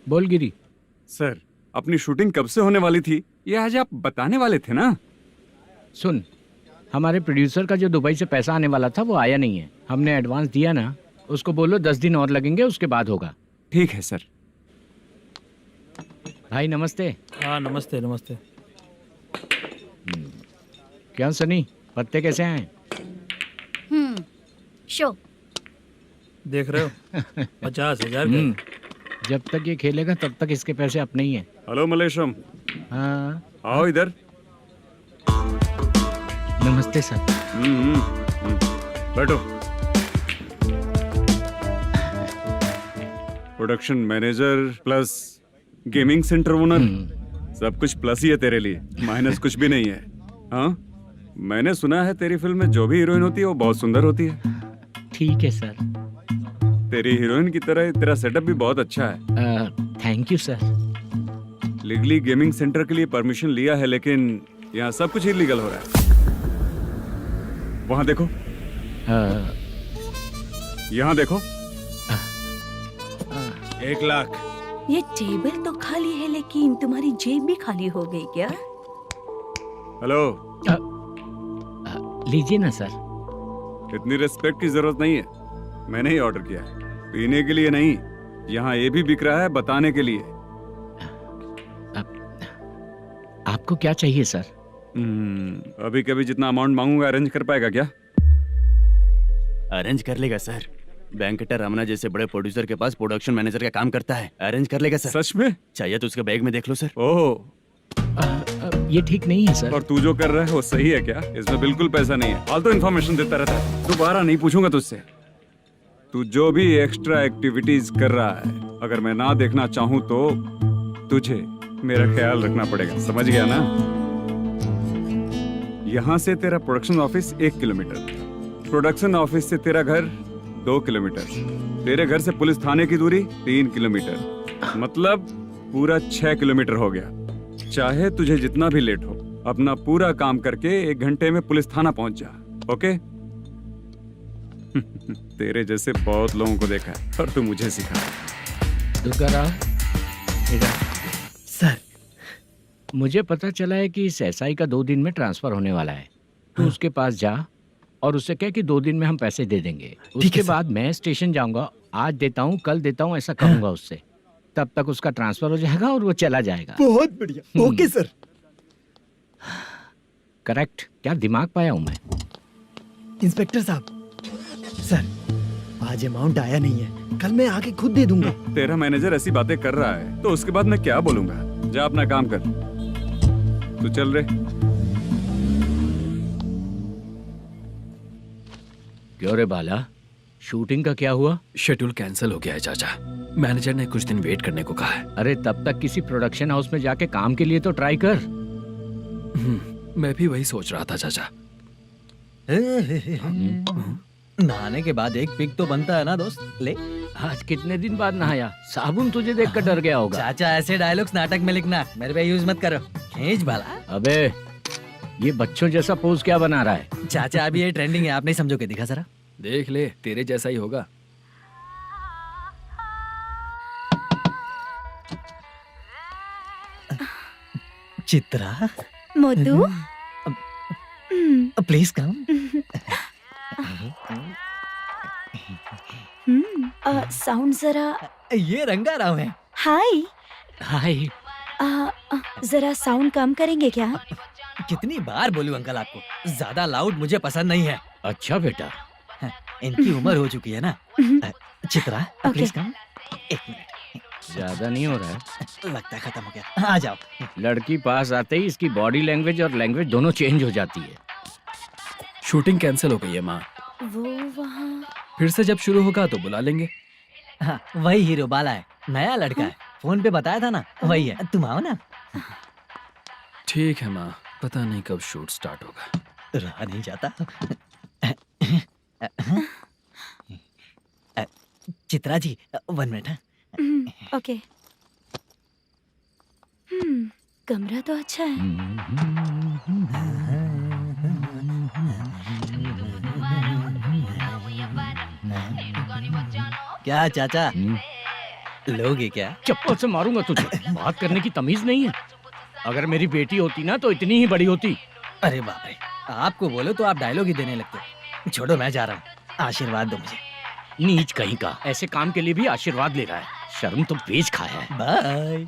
बोल गिरी। सर, अपनी शूटिंग कब से होने वाली थी ये आज आप बताने वाले थे ना? सुन, हमारे प्रोड्यूसर का जो दुबई से पैसा आने वाला था वो आया नहीं है। हमने एडवांस दिया ना, उसको बोलो 10 दिन और लगेंगे, उसके बाद होगा। ठीक है सर। भाई नमस्ते। हाँ नमस्ते नमस्ते। क्या सनी, पत्ते कैसे हैं? शो देख रहे हो 50,000 का। जब तक ये खेलेगा तब तक इसके पैसे अपने ही हैं। हेलो मलेशम। हाँ आओ इधर। नमस्ते सर। बैठो। Production manager plus gaming centre owner, सब कुछ प्लस ही है तेरे लिए, माइनस कुछ भी नहीं है। हाँ, मैंने सुना है तेरी फिल्म में जो भी हीरोइन होती है वो बहुत सुंदर होती है। ठीक है सर। तेरी हीरोइन की तरह तेरा सेटअप भी बहुत अच्छा है। Thank you sir. Legally gaming centre के लिए परमिशन लिया है, लेकिन यहाँ सब कुछ इलीगल हो रहा है। वहाँ देखो। यहाँ देखो। 1 लाख। ये टेबल तो खाली है लेकिन तुम्हारी जेब भी खाली हो गई क्या? हेलो। लीजिए ना सर। इतनी रिस्पेक्ट की जरूरत नहीं है, मैंने ही ऑर्डर किया है। पीने के लिए नहीं, यहाँ ये भी बिक रहा है बताने के लिए। आपको क्या चाहिए सर? अभी कभी जितना अमाउंट मांगूंगा अरेंज कर पाएगा क्या? अरेंज कर लेगा सर। वेंकटर रमना जैसे बड़े प्रोड्यूसर के पास प्रोडक्शन मैनेजर का काम करता है, अरेंज कर लेगा सर। सच में? चाहिए तो उसके बैग में देख लो सर। ओह, ये ठीक नहीं है सर। और तू जो कर रहा है वो सही है क्या? इसमें बिल्कुल पैसा नहीं है, फालतू इन्फॉर्मेशन देता रहता है। दोबारा नहीं पूछूंगा तुझसे। तू जो भी एक्स्ट्रा एक्टिविटीज कर रहा है, अगर मैं ना देखना चाहूँ तो तुझे मेरा ख्याल रखना पड़ेगा, समझ गया ना? यहाँ से तेरा production office 1 kilometre, production office से तेरा घर 2 किलोमीटर, तेरे घर से पुलिस थाने की दूरी 3 किलोमीटर, मतलब पूरा 6 किलोमीटर हो गया। चाहे तुझे जितना भी लेट हो, अपना पूरा काम करके 1 घंटे में पुलिस थाना पहुंच जा, ओके? तेरे जैसे बहुत लोगों को देखा है और तू मुझे सिखा। सर, मुझे पता चला है कि इस एसआई का 2 दिन में ट्रांसफर होने वाला है। तो उसके पास जा और उससे कह कि 2 दिन में हम पैसे दे देंगे। उसके बाद मैं स्टेशन जाऊंगा, आज देता हूँ कल देता हूँ ऐसा कहूंगा उससे। तब तक उसका ट्रांसफर हो जाएगा और वो चला जाएगा। बहुत बढ़िया, ओके सर। करेक्ट। क्या दिमाग पाया हूँ मैं। इंस्पेक्टर साहब, सर आज अमाउंट आया नहीं है, कल मैं आके खुद दे दूंगा। तेरा मैनेजर ऐसी बातें कर रहा है तो उसके बाद मैं क्या बोलूंगा? जा अपना काम कर। तू चल रे। क्यों रे बाला, शूटिंग का क्या हुआ? शेड्यूल कैंसिल हो गया है चाचा। मैनेजर ने कुछ दिन वेट करने को कहा है। अरे तब तक किसी प्रोडक्शन हाउस में जाके काम के लिए तो ट्राई कर। मैं भी वही सोच रहा था चाचा। नहाने के बाद एक पिक तो बनता है ना दोस्त। ले, आज कितने दिन बाद नहाया? साबुन तुझे देखकर डर गया होगा। चाचा ऐसे डायलॉग्स नाटक में लिखना, मेरे पे यूज मत करो। खींच बाला। अबे ये बच्चों जैसा पोज क्या बना रहा है? चाचा अभी ये ट्रेंडिंग है, आप नहीं समझोगे। दिखा जरा। देख ले, तेरे जैसा ही होगा। Chitra, Modu, please come. Sound जरा। ये रंगाराव है। हाय। हाय। जरा साउंड कम करेंगे क्या? कितनी बार बोलूं अंकल आपको, ज्यादा लाउड मुझे पसंद नहीं है। अच्छा बेटा, इनकी उम्र हो चुकी है ना। Chitra please come. एक मिनट, ज्यादा नहीं हो रहा है? लगता है खत्म हो गया। आ जाओ। लड़की पास आते ही इसकी बॉडी लैंग्वेज और लैंग्वेज दोनों चेंज हो जाती है। शूटिंग कैंसिल हो गई है माँ। वो वहाँ। फिर से जब शुरू होगा तो बुला लेंगे। हाँ, वही हीरो बाला है, नया लड़का है। फोन पे बताया था ना, वही है। तुम आओ ना। ठीक है माँ, पता नहीं कब शूट स्टार्ट होगा। रहा नहीं जाता। चित्रा जी 1 मिनट। ओके। कमरा तो अच्छा है। क्या चाचा, लोगे क्या? चप्पल से मारूंगा तुझे। बात करने की तमीज नहीं है। अगर मेरी बेटी होती ना तो इतनी ही बड़ी होती। अरे बाप रे, आपको बोलो तो आप डायलॉग ही देने लगते। छोड़ो, मैं जा रहा हूँ। आशीर्वाद दो मुझे। नीच कहीं का, ऐसे काम के लिए भी आशीर्वाद ले रहा है। शर्म तो बेच खाया है। बाय।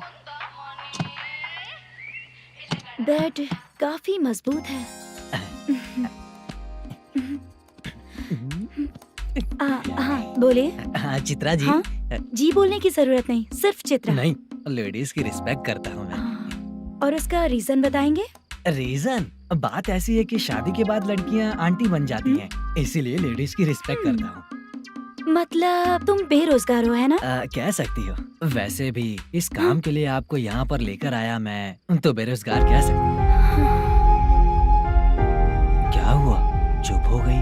बेड काफी मजबूत है। हाँ बोले। हाँ चित्रा जी। हाँ? जी बोलने की जरूरत नहीं, सिर्फ चित्रा। नहीं, लेडीज की रिस्पेक्ट करता हूँ मैं। और उसका रीजन बताएंगे? रीजन? बात ऐसी है कि शादी के बाद लड़कियाँ आंटी बन जाती हैं, इसीलिए लेडीज की रिस्पेक्ट करता हूँ। मतलब तुम बेरोजगार हो, है ना? कह सकती हो। वैसे भी इस काम के लिए आपको यहाँ पर लेकर आया मैं, तो बेरोजगार कह सकती हूँ। क्या हुआ, चुप हो गई?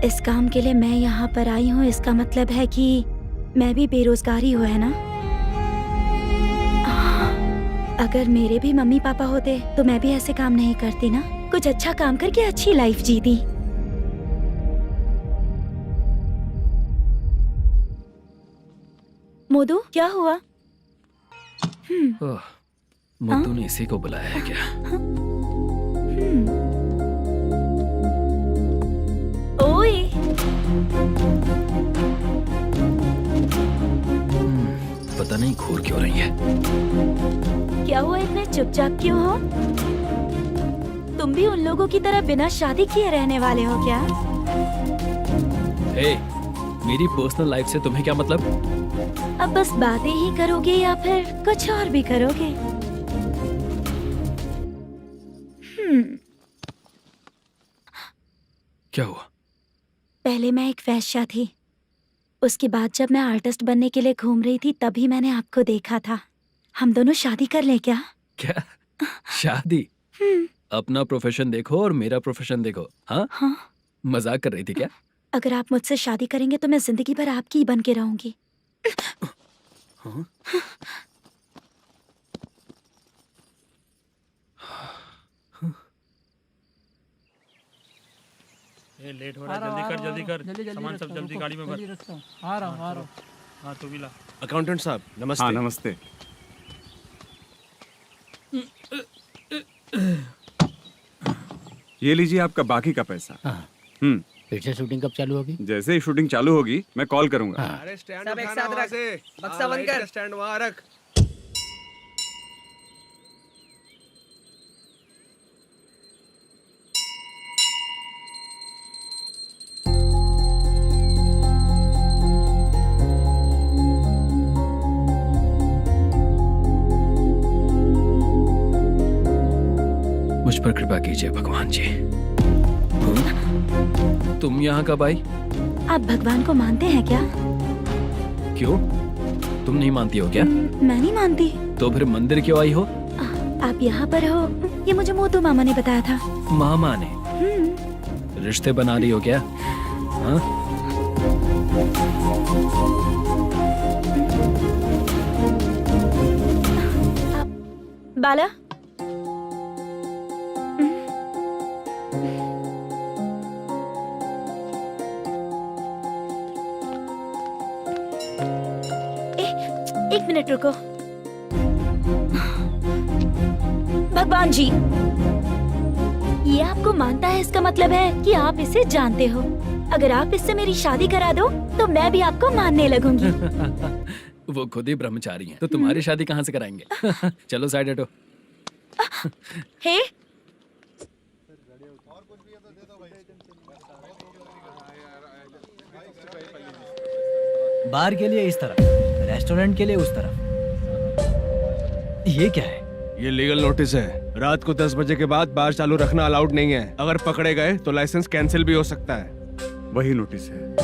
इस काम के लिए मैं यहाँ पर आई हूँ, इसका मतलब है कि मैं भी बेरोजगार ही हूँ, है ना? अगर मेरे भी मम्मी पापा होते तो मैं भी ऐसे काम नहीं करती ना। कुछ अच्छा काम करके अच्छी लाइफ जीती। मोदू, क्या हुआ? मोदू ने इसी को बुलाया है क्या? ओए। पता नहीं घूर क्यों रही है। क्या हुआ, इतने चुपचाप क्यों हो? तुम भी उन लोगों की तरह बिना शादी किए रहने वाले हो क्या? हे, मेरी पर्सनल लाइफ से तुम्हें क्या मतलब? अब बस बातें ही करोगे या फिर कुछ और भी करोगे? क्या हुआ? पहले मैं एक वेश्या थी, उसके बाद जब मैं आर्टिस्ट बनने के लिए घूम रही थी तभी मैंने आपको देखा था। हम दोनों शादी कर ले क्या? क्या शादी? अपना प्रोफेशन देखो और मेरा प्रोफेशन देखो। हाँ? हाँ। मजाक कर रही थी क्या? अगर आप मुझसे शादी करेंगे तो मैं जिंदगी भर आपकी ही बन के रहूंगी। हाँ? ये लेट हो रहा है, जल्दी कर। सामान सब जल्दी गाड़ी में भर। आ रहा हूँ। हाँ तू भी ला। अकाउंटेंट साहब नमस्ते। हाँ नमस्ते। ये लीजिए आपका बाकी का पैसा। फिर से शूटिंग कब चालू होगी? जैसे ही शूटिंग चालू होगी मैं कॉल करूंगा। अरे स्टैंड सब एक साथ रख, बक्सा बंद कर। स्टैंड वहाँ रख। मुझ पर कृपा कीजिए भगवान जी। तो तुम यहाँ कब आई? आप भगवान को मानते हैं क्या? क्यों? तुम नहीं मानती हो क्या? मैं नहीं मानती। तो फिर मंदिर क्यों आई हो? आप यहाँ पर हो ये मुझे मोटू मामा ने बताया था। मामा ने? रिश्ते बना रही हो क्या? हाँ? बाला, एक मिनट रुको। भगवान जी, ये आपको मानता है, इसका मतलब है कि आप इसे जानते हो। अगर आप इससे मेरी शादी करा दो तो मैं भी आपको मानने लगूंगी। वो खुद ही ब्रह्मचारी हैं, तो तुम्हारी शादी कहाँ से कराएंगे? चलो साइड हटो। हे, बार के लिए इस तरफ, रेस्टोरेंट के लिए उस तरफ। ये क्या है? ये लीगल नोटिस है। रात को 10 बजे के बाद बार चालू रखना अलाउड नहीं है। अगर पकड़े गए तो लाइसेंस कैंसिल भी हो सकता है। वही नोटिस है।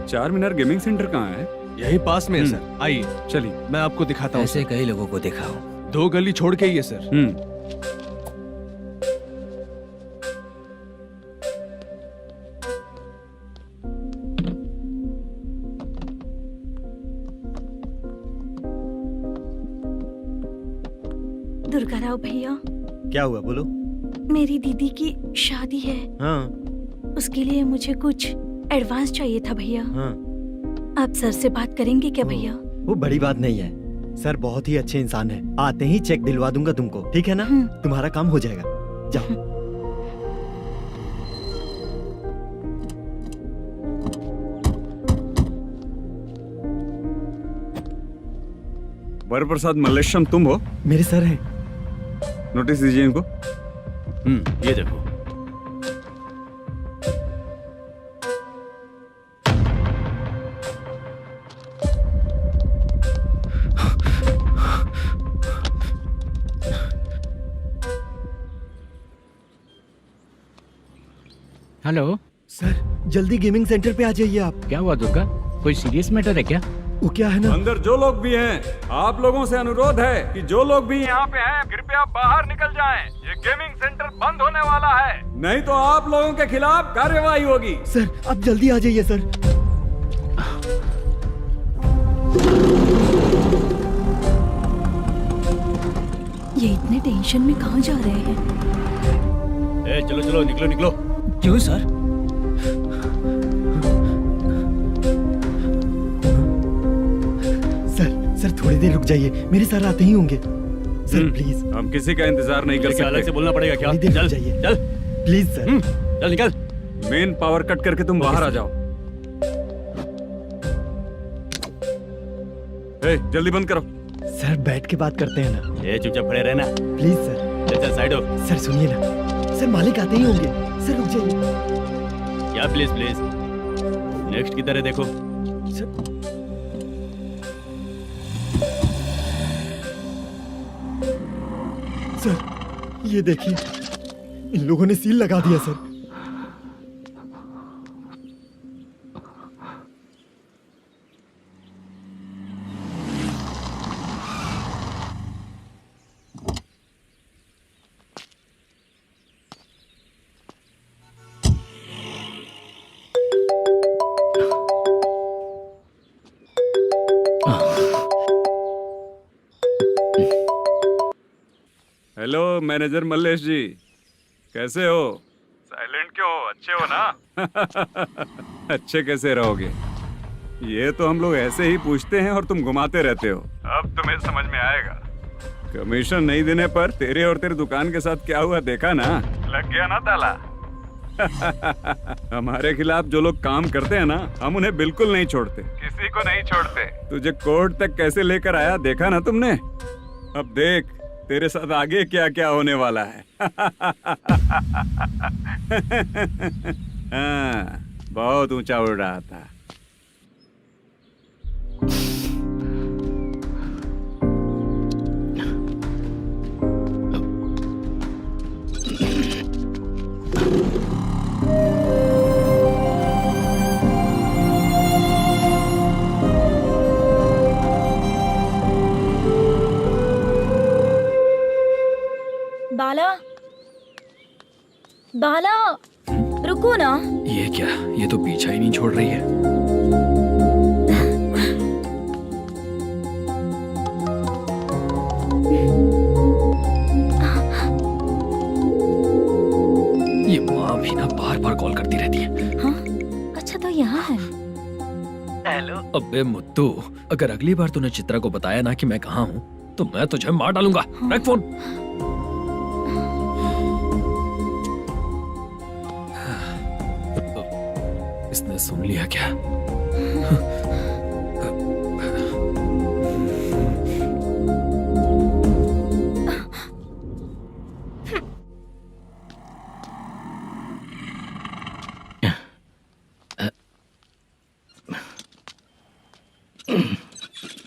चार मीनार गेमिंग सेंटर कहाँ है? यही पास में है सर। आइए चलिए मैं आपको दिखाता हूँ। ऐसे कई लोगों को देखा हूँ। 2 गली छोड़ के ही है सर। दुर्गा राव भैया, क्या हुआ बोलो। मेरी दीदी की शादी है। हाँ उसके लिए मुझे कुछ एडवांस चाहिए था भैया। हाँ आप सर से बात करेंगे क्या भैया? वो बड़ी बात नहीं है। सर बहुत ही अच्छे इंसान है। आते ही चेक दिलवा दूंगा तुमको, ठीक है ना? तुम्हारा काम हो जाएगा। जाओ। वरप्रसाद मल्लेश्वरम तुम हो? मेरे सर हैं। नोटिस दीजिए इनको। ये देखो। हेलो सर, जल्दी गेमिंग सेंटर पे आ जाइए आप। क्या हुआ दुर्गा? कोई सीरियस मैटर है क्या? वो क्या है ना, अंदर जो लोग भी हैं, आप लोगों से अनुरोध है कि जो लोग भी यहाँ पे हैं, कृपया बाहर निकल जाएं। ये गेमिंग सेंटर बंद होने वाला है, नहीं तो आप लोगों के खिलाफ कार्यवाही होगी। सर आप जल्दी आ जाइए सर। ये इतने टेंशन में कहाँ जा रहे हैं? चलो चलो निकलो निकलो। क्यों सर? सर थोड़ी देर रुक जाइए, मेरे सर आते ही होंगे। Sir please. हम किसी का इंतजार नहीं कर सकते। अलग से बोलना पड़ेगा क्या? चल जाइए, चल प्लीज सर। चल निकल। मेन पावर कट करके तुम बाहर आ जाओ। जल्दी बंद करो। सर बैठ के बात करते हैं ना। ये चुपचाप खड़े रहना प्लीज सर। चल साइड हो। सर सुनिए ना, सर मालिक आते ही होंगे। सर रुक जाइए। क्या प्लीज प्लीज? नेक्स्ट की तरह देखो। सर ये देखिए, इन लोगों ने सील लगा दिया सर। हेलो मैनेजर मल्लेश जी, कैसे हो? साइलेंट क्यों हो? अच्छे हो ना? अच्छे कैसे रहोगे? ये तो हम लोग ऐसे ही पूछते हैं और तुम घुमाते रहते हो। अब तुम्हें समझ में आएगा। कमीशन नहीं देने पर तेरे और तेरी दुकान के साथ क्या हुआ देखा ना? लग गया ना ताला। हमारे खिलाफ जो लोग काम करते हैं ना, हम उन्हें बिल्कुल नहीं छोड़ते, किसी को नहीं छोड़ते। तुझे कोर्ट तक कैसे लेकर आया देखा ना तुमने? अब देख तेरे साथ आगे क्या क्या होने वाला है। हाँ, बहुत ऊंचा उड़ रहा था। बाला रुको ना। ये क्या, ये तो पीछा ही नहीं छोड़ रही है। ये माँ भी ना बार बार कॉल करती रहती है। हाँ अच्छा तो यहाँ है। हेलो। अबे मुत्तू, अगर अगली बार तूने चित्रा को बताया ना कि मैं कहाँ हूँ तो मैं तुझे मार डालूंगा। रख फोन। इसने सुन लिया क्या?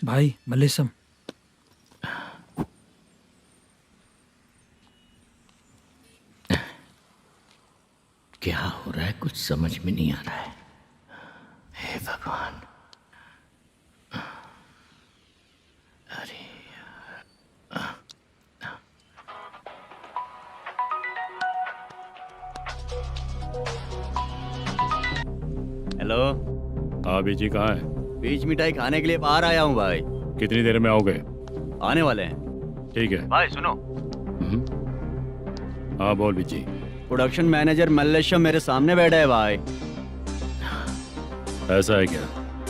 भाई मल्लेशम, क्या हो रहा है कुछ समझ में नहीं आ रहा है। हे भगवान। अरे हेलो। हाँ बीजी कहाँ है? बीच मिठाई खाने के लिए बाहर आया हूँ भाई। कितनी देर में आओगे? आने वाले हैं। ठीक है। भाई सुनो, हाँ बोल बीजी। प्रोडक्शन मैनेजर मल्लेशम मेरे सामने बैठा है भाई। ऐसा है क्या?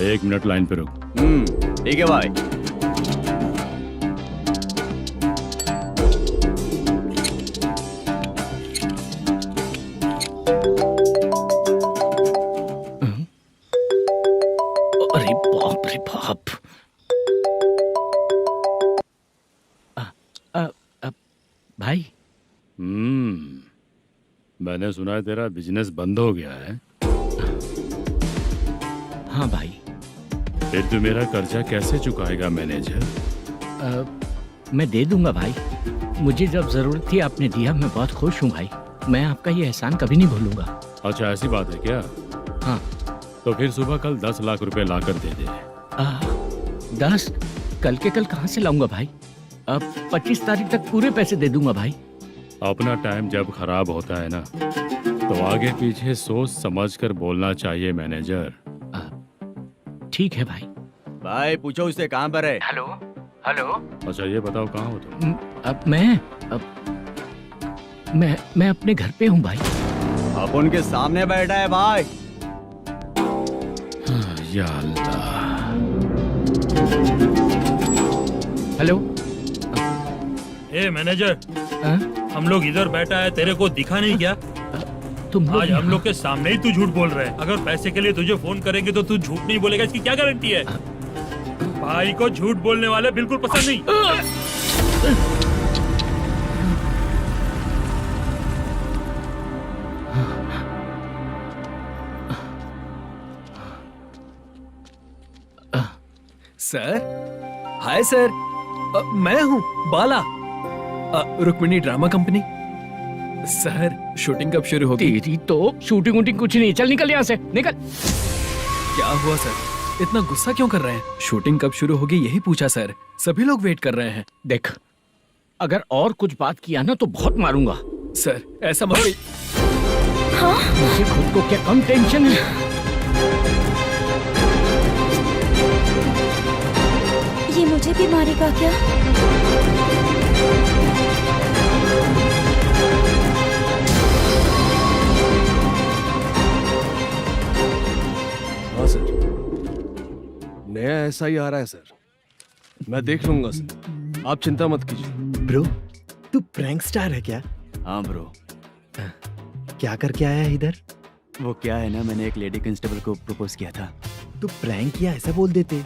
1 मिनट लाइन पे रुक। ठीक है भाई। अरे बाप रे बाप। भाई मैंने सुना है तेरा बिजनेस बंद हो गया है। हाँ भाई। फिर तू मेरा कर्जा कैसे चुकाएगा मैनेजर? मैं दे दूंगा भाई। मुझे जब जरूरत थी आपने दिया, मैं बहुत खुश हूँ भाई। मैं आपका ये एहसान कभी नहीं भूलूंगा। अच्छा ऐसी बात है क्या? हाँ। तो फिर सुबह कल 10 लाख रुपए लाकर दे दे। 10? कल के कल कहाँ से लाऊंगा भाई? अब 25 तारीख तक पूरे पैसे दे दूंगा भाई। अपना टाइम जब खराब होता है ना तो आगे पीछे सोच समझ कर बोलना चाहिए मैनेजर। ठीक है भाई। भाई पूछो उससे कहाँ पर है। Hello hello. अच्छा ये बताओ कहाँ हो तुम? अब मैं अपने घर पे हूँ भाई। अब उनके सामने बैठा है भाई। या अल्लाह। हेलो। ए मैनेजर, हम लोग इधर बैठा है, तेरे को दिखा नहीं क्या? तुम आज हम लोग के सामने ही तू झूठ बोल रहा है। अगर पैसे के लिए तुझे फोन करेंगे तो तू झूठ नहीं बोलेगा, इसकी क्या गारंटी है? भाई को झूठ बोलने वाले बिल्कुल पसंद नहीं। सर, हाय सर, मैं हूँ Bala, Rukmini drama company. Sir shooting कब शुरू होगी? तेरी तो शूटिंग वूटिंग कुछ नहीं। चल निकल यहाँ से, निकल। क्या हुआ सर, इतना गुस्सा क्यों कर रहे हैं? शूटिंग कब शुरू होगी यही पूछा सर, सभी लोग वेट कर रहे हैं। देख, अगर और कुछ बात किया ना तो बहुत मारूंगा। सर ऐसा मत। हाँ? मुझे खुद को क्या कम टेंशन है? ये मुझे भी मारेगा क्या? हाँ सर, नया ऐसा ही आ रहा है सर। मैं देख लूंगा सर, आप चिंता मत कीजिए। ब्रो, तू प्रैंक स्टार है क्या? हाँ ब्रो। क्या करके आया है इधर? वो क्या है ना, मैंने एक लेडी कांस्टेबल को प्रपोज किया था। तू प्रैंक किया ऐसा बोल देते।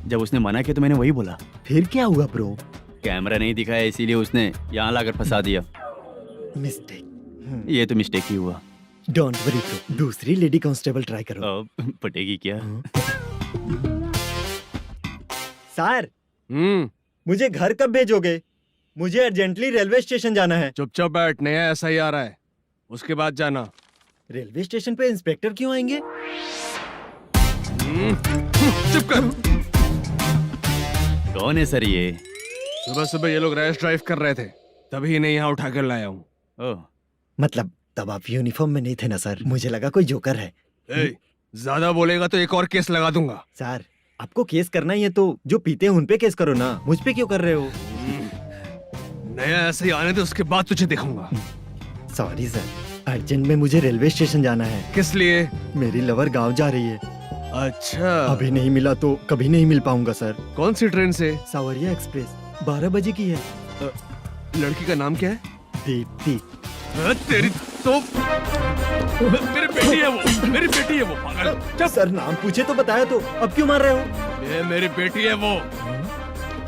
जब उसने मना किया तो मैंने वही बोला। फिर क्या हुआ ब्रो? कैमरा नहीं दिखाया इसीलिए उसने यहाँ लाकर फंसा दिया। मिस्टेक। ये तो मिस्टेक ही हुआ। डोंट वरी ब्रो, दूसरी लेडी कांस्टेबल ट्राई करो। पटेगी क्या? सर, मुझे घर कब भेजोगे? मुझे अर्जेंटली रेलवे स्टेशन जाना है। चुपचाप बैठ, नया ऐसा ही आ रहा है, उसके बाद जाना। रेलवे स्टेशन पे इंस्पेक्टर क्यों आएंगे? चुप कर। कौन है सर ये? सुबह सुबह ये लोग रैश ड्राइव कर रहे थे, तभी इन्हें यहाँ उठा कर लाया हूँ। मतलब तब आप यूनिफॉर्म में नहीं थे ना सर, मुझे लगा कोई जोकर है। ज्यादा बोलेगा तो एक और केस लगा दूंगा। सर आपको केस करना ही है तो जो पीते हैं उन पे केस करो ना, मुझ पे क्यों कर रहे हो? नया ऐसे ही आने दे, उसके बाद तुझे दिखाऊंगा। सॉरी सर, अर्जेंट में मुझे रेलवे स्टेशन जाना है। किस लिए? मेरी लवर गांव जा रही है। अच्छा, अभी नहीं मिला तो कभी नहीं मिल पाऊंगा सर। कौन सी ट्रेन से? सावरिया एक्सप्रेस 12 बजे की है। लड़की का नाम क्या है? दीप्ति। तेरी तो मेरी बेटी है वो, मेरी बेटी है वो पागल। सर नाम पूछे तो बताया तो अब क्यों मार रहे हो? ये मेरी बेटी है वो।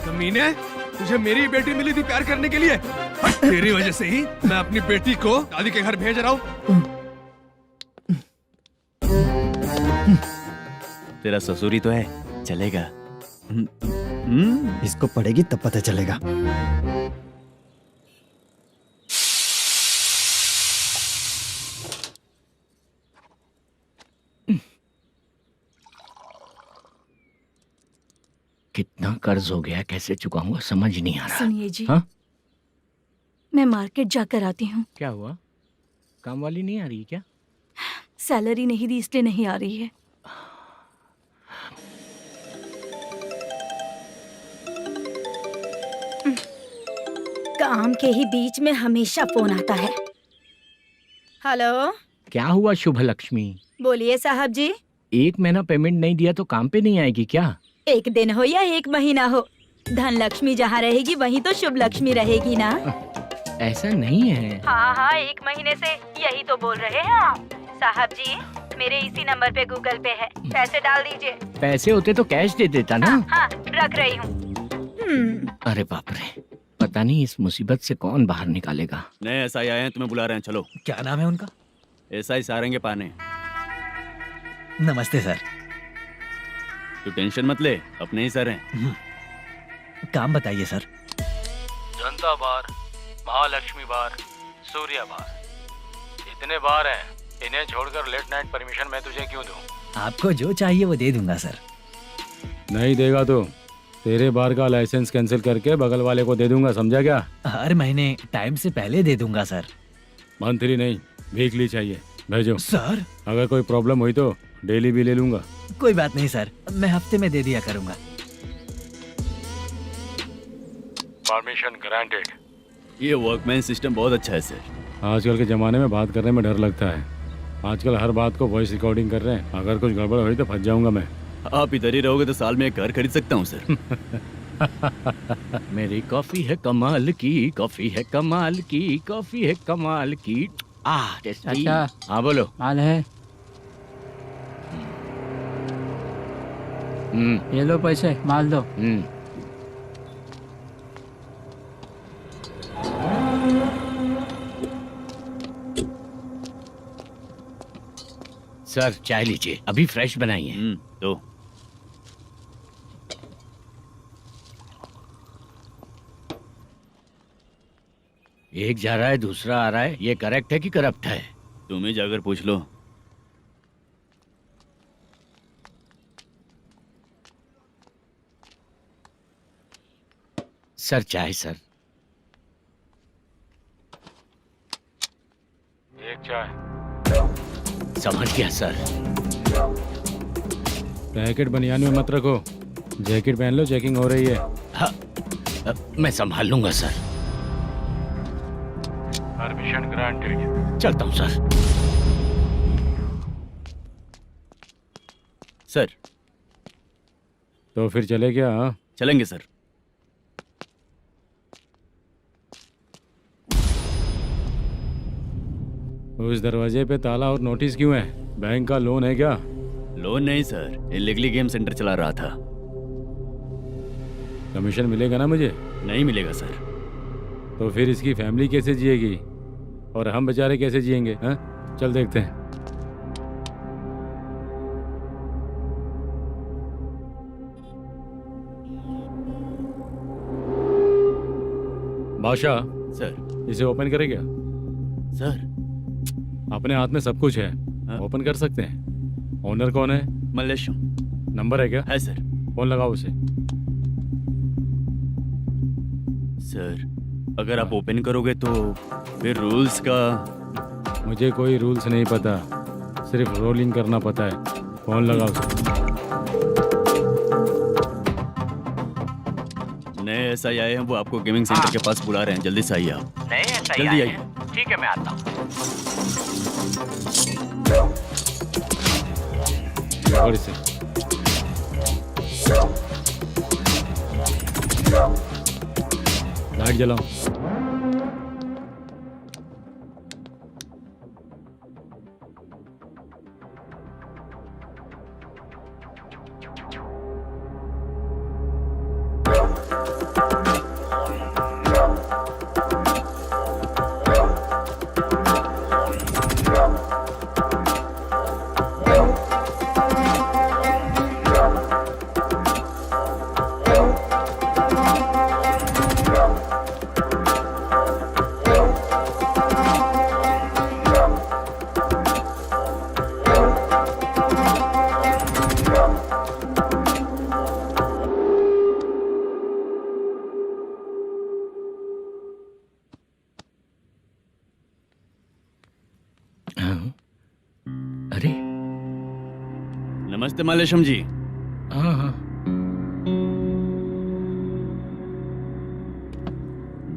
कमीने, तुझे मेरी बेटी मिली थी प्यार करने के लिए। तेरी वजह से ही मैं अपनी बेटी को दादी के घर भेज रहा हूँ। तेरा ससुरी तो है, चलेगा। इसको पड़ेगी तब पता चलेगा। कितना कर्ज हो गया, कैसे चुकाऊंगा समझ नहीं आ रहा। सुनिए जी, हाँ? मैं मार्केट जाकर आती हूँ। क्या हुआ? काम वाली नहीं आ रही क्या? सैलरी नहीं दी इसलिए नहीं आ रही है। काम के ही बीच में हमेशा फोन आता है। हेलो, क्या हुआ शुभ लक्ष्मी? बोलिए साहब जी। 1 महीना पेमेंट नहीं दिया तो काम पे नहीं आएगी क्या? 1 दिन हो या 1 महीना हो, धन लक्ष्मी जहाँ रहेगी वहीं तो शुभ लक्ष्मी रहेगी ना। ऐसा नहीं है। हाँ, 1 महीने से यही तो बोल रहे हैं आप। साहब जी, मेरे इसी नंबर पे गूगल पे है, पैसे डाल दीजिए। पैसे होते तो कैश दे देता ना। हाँ, रख रही हूँ। अरे बाप रे, पता नहीं इस मुसीबत से कौन बाहर निकालेगा। नए एसआई आए हैं, तुम्हें बुला रहे हैं, चलो। क्या नाम है उनका? एसआई सारंगे पाने। नमस्ते सर। तू टेंशन मत ले, अपने ही सर हैं। काम बताइए सर। जनता बार, महालक्ष्मी बार, सूर्या बार, इतने बार हैं। इन्हें छोड़कर लेट नाइट परमिशन मैं तुझे क्यों दूं? आपको जो चाहिए वो दे दूंगा सर। नहीं देगा तो तेरे बार का लाइसेंस कैंसिल करके बगल वाले को दे दूंगा, समझा क्या? हर महीने टाइम से पहले दे दूंगा सर। मंथली नहीं, वीकली चाहिए, भेजो। सर अगर कोई प्रॉब्लम हुई तो डेली भी ले लूंगा। कोई बात नहीं सर, मैं हफ्ते में दे दिया करूंगा। Permission granted. ये वर्कमैन सिस्टम बहुत अच्छा है सर। आजकल के ज़माने में बात करने में डर लगता है। आजकल हर बात को वॉइस रिकॉर्डिंग कर रहे हैं। अगर कुछ गड़बड़ हुई तो फंस जाऊंगा मैं। आप इधर ही रहोगे तो साल में एक घर खरीद सकता हूँ सर। मेरी कॉफी है कमाल की, कॉफी है कमाल की, कॉफी है कमाल की। टेस्टी। अच्छा। हाँ बोलो। माल है। ये लो पैसे, माल दो। सर चाय लीजिए, अभी फ्रेश बनाई है। तो एक जा रहा है दूसरा आ रहा है, ये करेक्ट है कि करप्ट है? तुम ही जाकर पूछ लो। सर चाय सर। एक चाय। समझ गया सर। पैकेट बनियान में मत रखो, जैकेट पहन लो, चेकिंग हो रही है। हाँ, मैं संभाल लूंगा सर। Permission granted. चलता हूँ सर। सर तो फिर चले क्या? हाँ चलेंगे सर। उस दरवाजे पे ताला और नोटिस क्यों है? बैंक का लोन है क्या? लोन नहीं सर, इलीगली गेम सेंटर चला रहा था। कमीशन मिलेगा ना मुझे? नहीं मिलेगा सर। तो फिर इसकी फैमिली कैसे जिएगी और हम बेचारे कैसे जिएंगे? हाँ चल देखते हैं। बादशाह सर। इसे ओपन करे क्या? सर अपने हाथ में सब कुछ है, ओपन कर सकते हैं। ओनर कौन है? मल्लेशम। नंबर है क्या? है सर। फोन लगाओ उसे। सर अगर आप ओपन करोगे तो फिर रूल्स का मुझे कोई रूल्स नहीं पता, सिर्फ रोलिंग करना पता है। फोन लगाओ उसे। नए SI आए हैं, वो आपको गेमिंग सेंटर के पास बुला रहे हैं, जल्दी से आइए आप। नए SI जल्दी आए आइए। हैं। ठीक है, मैं आता हूँ। पकड़ इसे। लाइट जलाओ। अरे नमस्ते मालेशम जी। हाँ हाँ,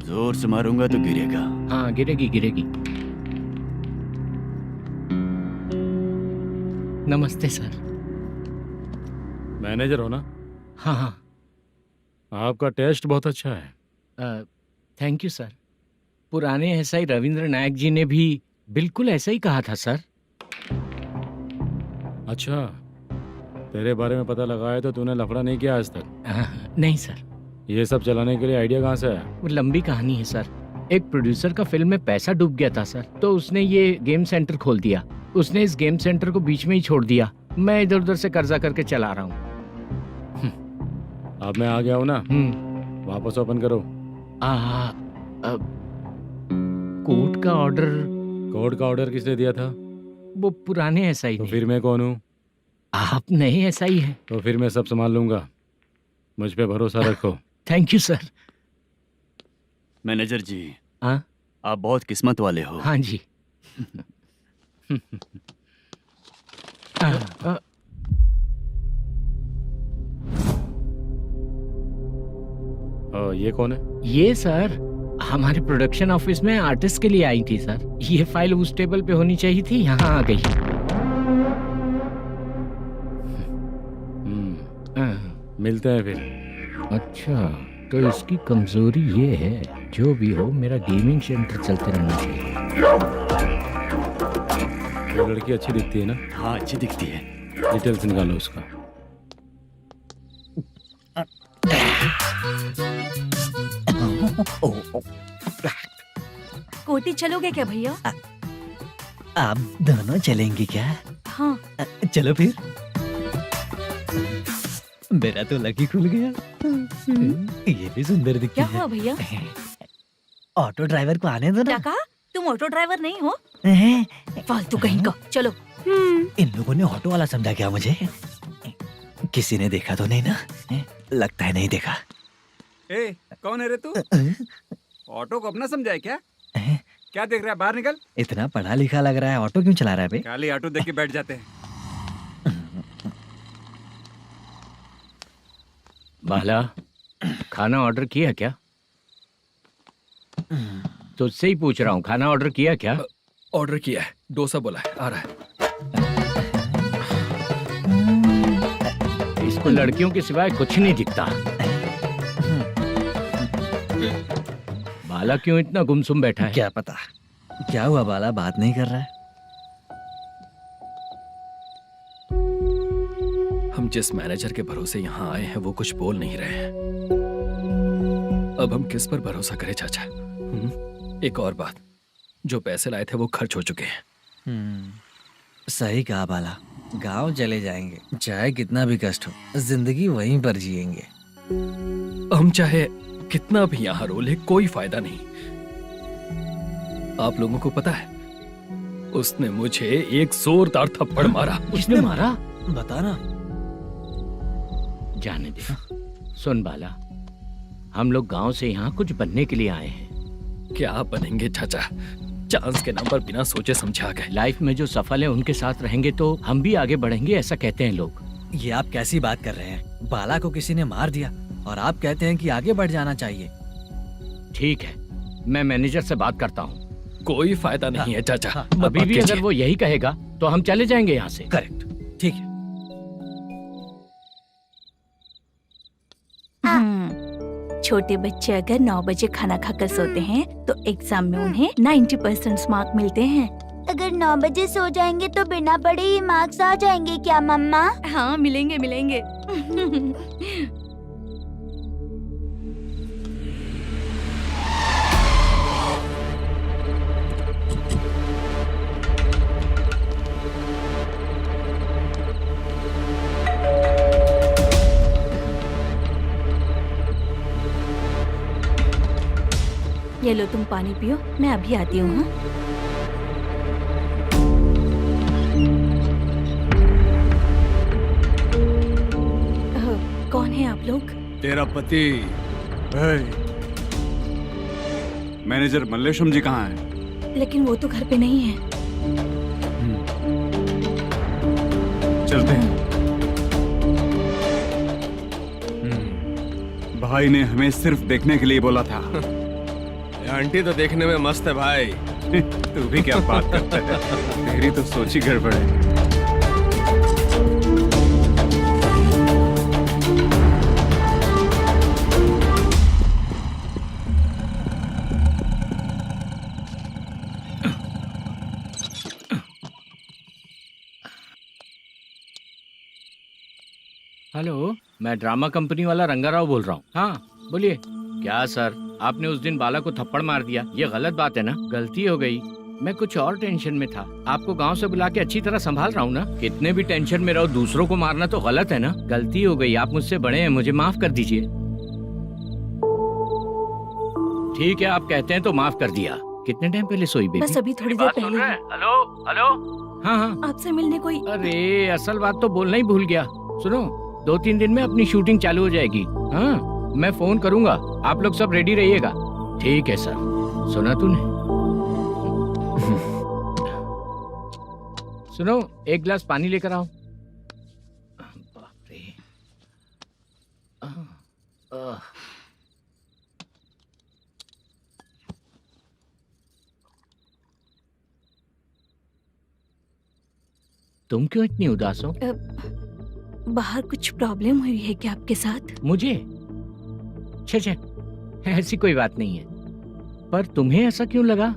जोर से मारूंगा तो गिरेगा। हाँ गिरेगी गिरेगी। नमस्ते सर। मैनेजर हो ना? हाँ हाँ। आपका टेस्ट बहुत अच्छा है। Thank you sir. पुराने SI रविंद्र नायक जी ने भी बिल्कुल ऐसा ही कहा था सर। अच्छा, तेरे बारे में पता लगा है तो तूने लफड़ा नहीं किया आज तक? नहीं सर। ये सब चलाने के लिए आइडिया कहाँ से आया? वो लंबी कहानी है सर। एक प्रोड्यूसर का फिल्म में पैसा डूब गया था सर, तो उसने ये गेम सेंटर खोल दिया। उसने इस गेम सेंटर को बीच में ही छोड़ दिया। मैं इधर उधर से कर्जा करके चला रहा हूँ। अब मैं आ गया हूँ ना, वापस ओपन करो। कोर्ट का ऑर्डर। कोर्ट का ऑर्डर किसने दिया था? वो पुराने SI तो ने। फिर मैं कौन हूँ? आप नए SI हैं। तो फिर मैं सब संभाल लूंगा, मुझ पे भरोसा रखो। Thank you sir. मैनेजर जी, हाँ आप बहुत किस्मत वाले हो। हाँ जी। ये कौन है? ये सर हमारे प्रोडक्शन ऑफिस में आर्टिस्ट के लिए आई थी सर। ये फाइल उस टेबल पे होनी चाहिए थी, यहाँ आ गई। मिलते हैं फिर। अच्छा, तो इसकी कमजोरी ये है, जो भी हो मेरा गेमिंग सेंटर चलते रहना चाहिए। वो लड़की अच्छी दिखती है ना? हाँ अच्छी दिखती है। डिटेल्स निकालो उसका। कोटी चलोगे क्या भैया? आप दोनों चलेंगे क्या? हाँ। चलो फिर। मेरा तो लकी खुल गया। ये भी सुंदर दिखती क्या है। हुआ भैया? ऑटो ड्राइवर को आने दो क्या ना। कहा? तुम ऑटो ड्राइवर नहीं हो? हैं? फालतू कहीं का। चलो। इन लोगों ने ऑटो वाला समझा क्या मुझे? किसी ने देखा तो नहीं ना? लगता है नहीं देखा। ए, कौन है रे तू? ऑटो को अपना समझा है क्या? क्या देख रहा है? बाहर निकल। इतना पढ़ा लिखा लग रहा है, ऑटो क्यों चला रहा है बे? खाली ऑटो देख के बैठ जाते हैं। बाला, खाना ऑर्डर किया क्या? तुझसे ही पूछ रहा हूँ, खाना ऑर्डर किया क्या? ऑर्डर किया है, डोसा बोला है, आ रहा है। इसको लड़कियों के सिवाय कुछ नहीं दिखता। बाला क्यों इतना गुमसुम बैठा है? क्या पता क्या हुआ, बाला बात नहीं कर रहा है। हम जिस मैनेजर के भरोसे यहाँ आए हैं वो कुछ बोल नहीं रहे हैं। अब हम किस पर भरोसा करें चाचा? एक और बात, जो पैसे लाए थे वो खर्च हो चुके हैं। सही कहा बाला, गांव चले जाएंगे, चाहे कितना भी कष्ट हो, जिंदगी वहीं पर जिएंगे। हम चाहे कितना भी यहाँ रो ले, कोई फायदा नहीं। आप लोगों को पता है, उसने मुझे एक जोरदार थप्पड़ मारा। उसने मारा? बता ना। जाने दे। सुन बाला, हम लोग गांव से यहाँ कुछ बनने के लिए आए हैं। क्या बनेंगे चाचा? चांस के नाम पर बिना सोचे समझे आ गए। लाइफ में जो सफल है उनके साथ रहेंगे तो हम भी आगे बढ़ेंगे, ऐसा कहते हैं लोग। ये आप कैसी बात कर रहे हैं? बाला को किसी ने मार दिया और आप कहते हैं कि आगे बढ़ जाना चाहिए। ठीक है, मैं मैनेजर से बात करता हूँ। कोई फायदा नहीं है चाचा। अभी भी अगर वो यही कहेगा तो हम चले जाएंगे यहाँ से। करेक्ट, ठीक है। छोटे बच्चे अगर 9 बजे खाना खाकर सोते हैं तो एग्जाम में उन्हें 90% मार्क मिलते हैं। अगर 9 बजे सो जाएंगे तो बिना पढ़े ही मार्क्स आ जाएंगे क्या मम्मा? हाँ, मिलेंगे मिलेंगे। ये लो, तुम पानी पियो, मैं अभी आती हूँ। हाँ? कौन है आप लोग? तेरा पति। मैनेजर मल्लेशम जी कहाँ हैं? लेकिन वो तो घर पे नहीं है। चलते हैं। भाई ने हमें सिर्फ देखने के लिए बोला था। आंटी तो देखने में मस्त है भाई। तू भी क्या बात करता है? तेरी तो सोच ही गड़बड़ है। हेलो, मैं ड्रामा कंपनी वाला रंगाराव बोल रहा हूँ। हाँ बोलिए। क्या सर, आपने उस दिन बाला को थप्पड़ मार दिया, ये गलत बात है ना? गलती हो गई, मैं कुछ और टेंशन में था। आपको गांव से बुला के अच्छी तरह संभाल रहा हूँ ना। कितने भी टेंशन में रहो, दूसरों को मारना तो गलत है ना। गलती हो गई, आप मुझसे बड़े हैं, मुझे माफ कर दीजिए। ठीक है, आप कहते हैं तो माफ कर दिया। कितने टाइम पहले सोई बेबी? बस अभी थोड़ी देर पहले। Hello hello. हाँ हाँ, आपसे मिलने कोई। अरे असल बात तो बोलना ही भूल गया। सुनो, 2-3 दिन में अपनी शूटिंग चालू हो जाएगी। हाँ, मैं फोन करूंगा, आप लोग सब रेडी रहिएगा। ठीक है सर। सुना तूने? सुनो, एक गिलास पानी लेकर आओ। बाप रे। तुम क्यों इतनी उदास हो? बाहर कुछ प्रॉब्लम हुई है क्या आपके साथ? मुझे? छे, ऐसी कोई बात नहीं है। पर तुम्हें ऐसा क्यों लगा?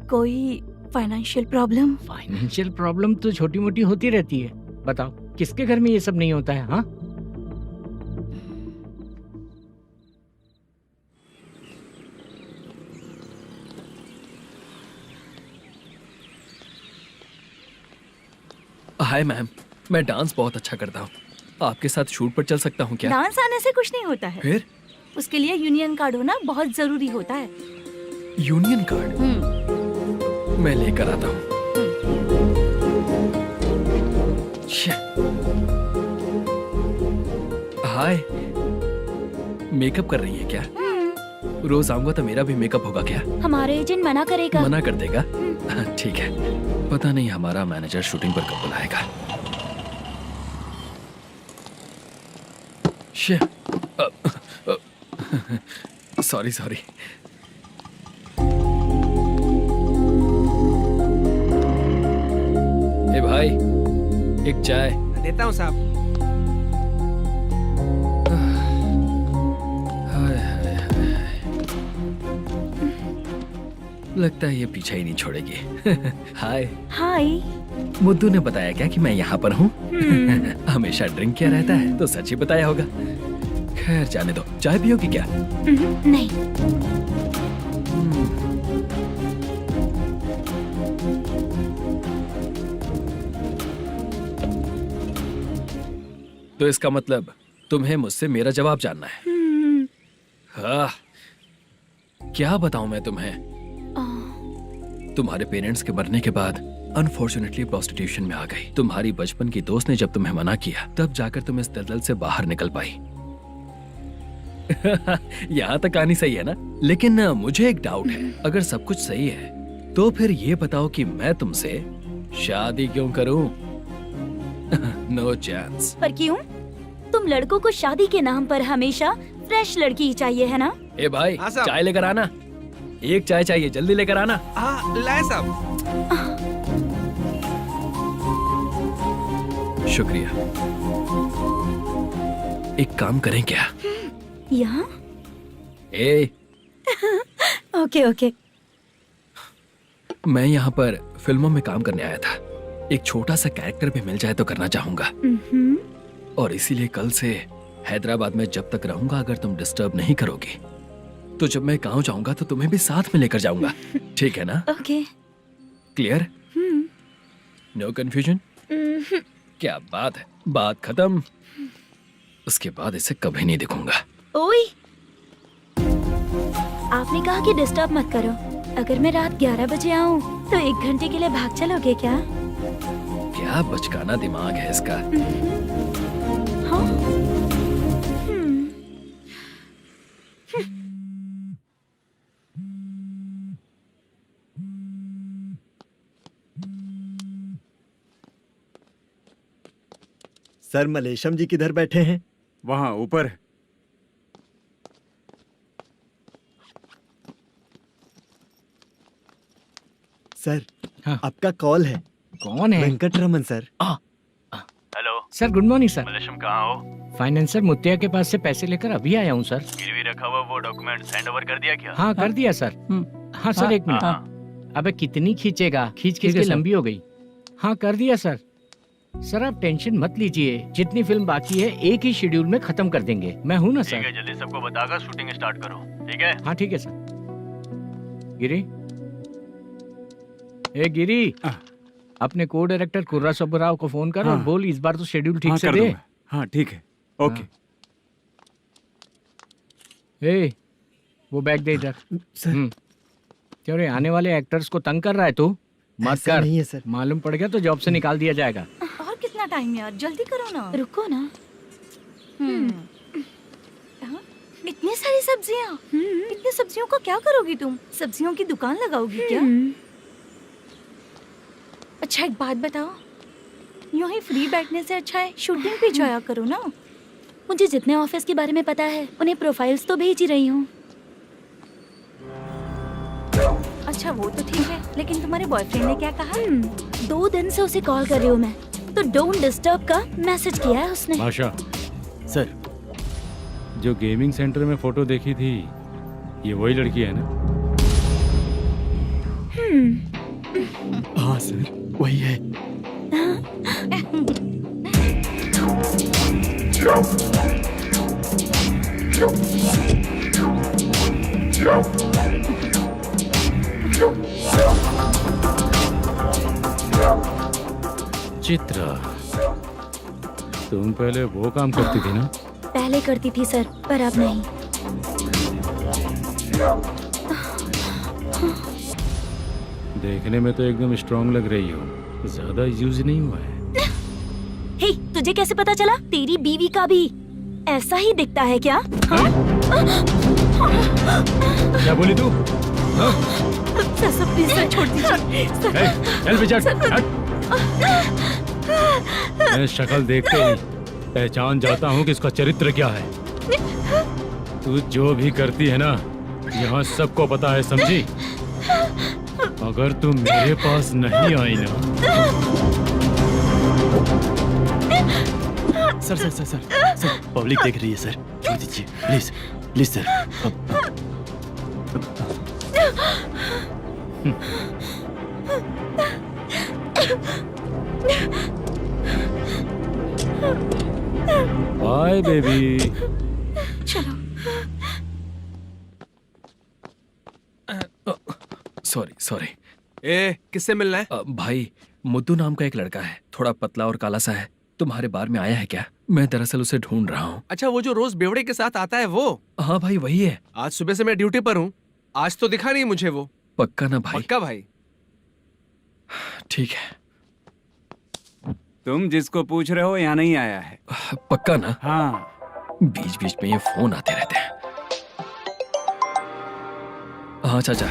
कोई फाइनेंशियल प्रॉब्लम? फाइनेंशियल प्रॉब्लम तो छोटी मोटी होती रहती है। बताओ, किसके घर में ये सब नहीं होता है? हाँ, हाय मैम, मैं डांस बहुत अच्छा करता हूँ। आपके साथ शूट पर चल सकता हूँ क्या? डांस आने से कुछ नहीं होता है। फिर? उसके लिए यूनियन कार्ड होना बहुत जरूरी होता है। Union card? मैं लेकर आता हूँ। हाय, मेकअप कर रही है क्या? रोज आऊंगा तो मेरा भी मेकअप होगा क्या? हमारे एजेंट मना करेगा। मना कर देगा? ठीक है, पता नहीं हमारा मैनेजर शूटिंग पर कब बुलाएगा। सॉरी। ए भाई, एक चाय। देता हूँ साहब। लगता है ये पीछा ही नहीं छोड़ेगी। हाय। हाय। मुद्दू ने बताया क्या कि मैं यहाँ पर हूँ? हमेशा ड्रिंक किया रहता है तो सच ही बताया होगा। खैर जाने दो, चाय पियोगी क्या? नहीं। तो इसका मतलब तुम्हें मुझसे मेरा जवाब जानना है? हाँ, क्या बताऊं मैं तुम्हें? तुम्हारे पेरेंट्स के मरने के बाद अनफॉर्चुनेटली प्रोस्टिट्यूशन में आ गई। तुम्हारी बचपन की दोस्त ने जब तुम्हें मना किया, तब जाकर तुम इस दलदल से बाहर निकल पाई। यहाँ तक कहानी सही है ना, लेकिन मुझे एक डाउट है। अगर सब कुछ सही है तो फिर ये बताओ कि मैं तुमसे शादी क्यों करूं? No chance. पर क्यों? तुम लड़कों को शादी के नाम पर हमेशा फ्रेश लड़की ही चाहिए है ना? ए भाई, हाँ साहब। चाय लेकर आना। एक चाय चाहिए, जल्दी लेकर आना। हाँ लाए साहब। शुक्रिया। एक काम करें क्या? यहाँ? ए, ओके ओके। मैं यहाँ पर फिल्मों में काम करने आया था। एक छोटा सा कैरेक्टर भी मिल जाए तो करना चाहूंगा, और इसीलिए कल से हैदराबाद में जब तक रहूंगा, अगर तुम डिस्टर्ब नहीं करोगी तो जब मैं गांव जाऊंगा तो तुम्हें भी साथ में लेकर जाऊंगा। ठीक है ना? ओके। क्लियर? No confusion? क्या बात है, बात खत्म। उसके बाद इसे कभी नहीं दिखूंगा। ओए, आपने कहा कि डिस्टर्ब मत करो। अगर मैं रात 11 बजे आऊँ तो 1 घंटे के लिए भाग चलोगे क्या? क्या बचकाना दिमाग है इसका। हाँ? सर, मलेशम जी किधर बैठे हैं? वहाँ ऊपर। सर, हाँ। आपका कॉल है। कौन है? Venkataraman sir. Hello sir good morning sir. Malesham कहाँ हो? फाइनेंसर मुत्तिया के पास से पैसे लेकर अभी आया हूँ सर। गिरवी रखा हुआ वो डॉक्यूमेंट सेंड ओवर कर दिया क्या? हाँ कर दिया सर। हाँ सर, 1 मिनट। अबे कितनी खींचेगा, खींच खींच के लंबी हो गई। हाँ कर दिया सर। सर आप टेंशन मत लीजिए, जितनी फिल्म बाकी है एक ही शेड्यूल में खत्म कर देंगे। मैं हूँ ना ठीक सर। है, जल्दी सबको बताकर शूटिंग स्टार्ट करो। ठीक है? हाँ ठीक है सर। गिरी, ए गिरी, अपने को डायरेक्टर कुर्रा सुब्बराव को फोन कर और बोल इस बार तो शेड्यूल ठीक से दे। हाँ ठीक है, ओके। ए, वो बैग दे इधर। क्यों रे, आने वाले एक्टर्स को तंग कर रहा है तू? मत ऐसा कर। नहीं है सर। मालूम पड़ गया तो जॉब से निकाल दिया जाएगा। और कितना टाइम है यार, जल्दी करो ना। रुको ना। हाँ? इतनी सारी सब्जियाँ, इतनी सब्जियों का क्या करोगी तुम? सब्जियों की दुकान लगाओगी क्या? अच्छा एक बात बताओ, यूं ही फ्री बैठने से अच्छा है शूटिंग पे जाया करो ना। मुझे जितने ऑफिस के बारे में पता है उन्हें प्रोफाइल्स तो भेज ही रही हूँ। अच्छा वो तो ठीक है, लेकिन तुम्हारे बॉयफ्रेंड ने क्या कहा? 2 दिन से उसे कॉल कर रही हूँ मैं, तो डोंट डिस्टर्ब का मैसेज किया है उसने। भाषा सर, जो गेमिंग सेंटर में फोटो देखी थी, ये वही लड़की है ना? हाँ सर, वही है। चित्रा, तुम पहले वो काम करती थी ना? पहले करती थी सर, पर अब नहीं। देखने में तो एकदम स्ट्रांग लग रही हो, ज्यादा यूज नहीं हुआ है। हे, तुझे कैसे पता चला? तेरी बीवी का भी ऐसा ही दिखता है क्या? हाँ? क्या बोली तू? सर प्लीज सर, छोड़ दीजिए। चल बेटा, मैं शक्ल देखते ही पहचान जाता हूँ कि इसका चरित्र क्या है। तू जो भी करती है ना, यहाँ सबको पता है, समझी? अगर तू मेरे पास नहीं आई ना। सर, पब्लिक देख रही है सर, छोड़ दीजिए please please sir. Bye baby. चलो। Sorry sorry. ए, किससे मिलना है? भाई, मुद्दू नाम का एक लड़का है, थोड़ा पतला और काला सा है। तुम्हारे बार में आया है क्या? मैं दरअसल उसे ढूंढ रहा हूँ। अच्छा, वो जो रोज बेवड़े के साथ आता है वो? हाँ भाई, वही है। आज सुबह से मैं ड्यूटी पर हूँ, आज तो दिखा नहीं मुझे वो। पक्का ना भाई? पक्का भाई। ठीक है। तुम जिसको पूछ रहे हो यहाँ नहीं आया है। पक्का ना? हाँ। बीच बीच में ये फोन आते रहते हैं। हाँ चाचा।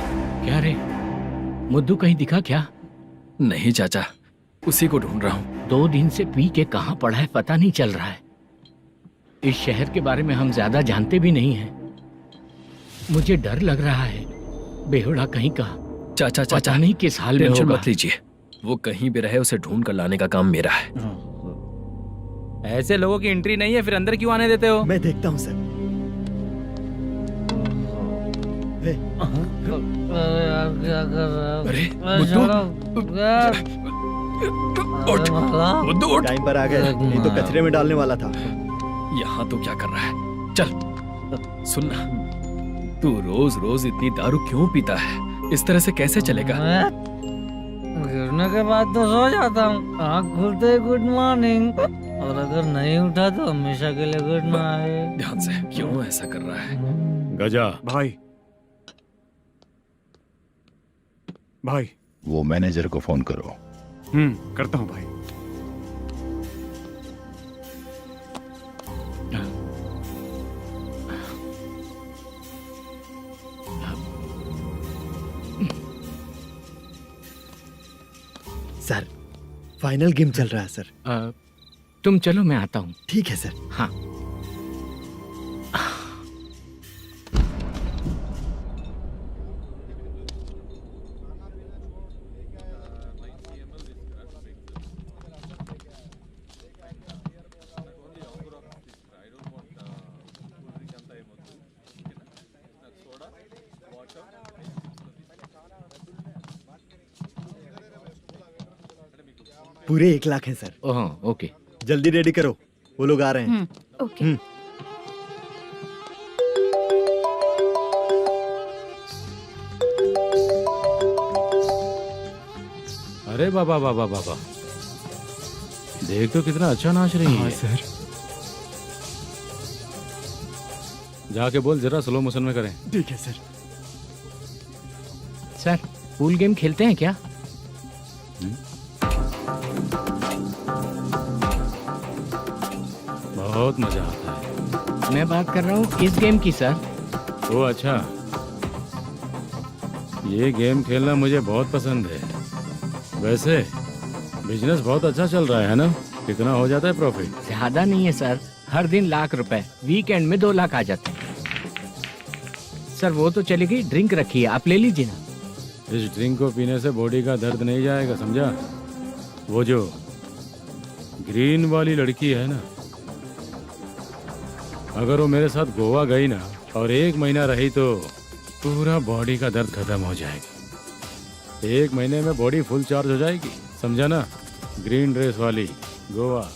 क्या रे, मुद्दू कहीं दिखा क्या? नहीं चाचा, उसी को ढूंढ रहा हूँ। 2 दिन से पी के कहाँ पड़ा है पता नहीं चल रहा है। इस शहर के बारे में हम ज्यादा जानते भी नहीं हैं। मुझे डर लग रहा है, बेहुड़ा कहीं का। चाचा पता नहीं किस हाल में टेंशन होगा। मत लीजिए, वो कहीं भी रहे उसे ढूंढ कर लाने का काम मेरा है। ऐसे लोगों की एंट्री नहीं है, फिर अंदर क्यों आने देते हो? मैं देखता हूँ सर। अरे मुद्दू टाइम पर आ गए, नहीं तो कचरे में डालने वाला था। यहाँ तो क्या कर रहा है? चल सुनना, तू रोज रोज इतनी दारू क्यों पीता है? इस तरह से कैसे चलेगा? गिरने के बाद तो सो जाता हूँ, आँख खुलते ही गुड मॉर्निंग, और अगर नहीं उठा तो हमेशा के लिए गुड नाइट। ध्यान से, क्यों ऐसा कर रहा है? गजा भाई, भाई वो मैनेजर को फोन करो। करता हूँ भाई। सर फाइनल गेम चल रहा है सर। तुम चलो, मैं आता हूँ। ठीक है सर। हाँ। पूरे 1 लाख हैं सर। ओह ओके, जल्दी रेडी करो, वो लोग आ रहे हैं। ओके। अरे बाबा बाबा बाबा, देख तो कितना अच्छा नाच रही है। सर जाके बोल जरा स्लो मोशन में करें। ठीक है सर। सर पूल गेम खेलते हैं क्या? बहुत मजा आता है। मैं बात कर रहा हूँ इस गेम की सर। ओ अच्छा, ये गेम खेलना मुझे बहुत पसंद है। वैसे बिजनेस बहुत अच्छा चल रहा है ना? कितना हो जाता है प्रॉफिट? ज्यादा नहीं है सर, हर दिन लाख रुपए, वीकेंड में 2 लाख आ जाते हैं। सर वो तो चलेगी, ड्रिंक रखी है, आप ले लीजिए ना। इस ड्रिंक को पीने से बॉडी का दर्द नहीं जाएगा, समझा? वो जो ग्रीन वाली लड़की है ना, अगर वो मेरे साथ गोवा गई ना और 1 महीना रही तो पूरा बॉडी का दर्द खत्म हो जाएगा। 1 महीने में बॉडी फुल चार्ज हो जाएगी, समझा ना? ग्रीन ड्रेस वाली गोवा।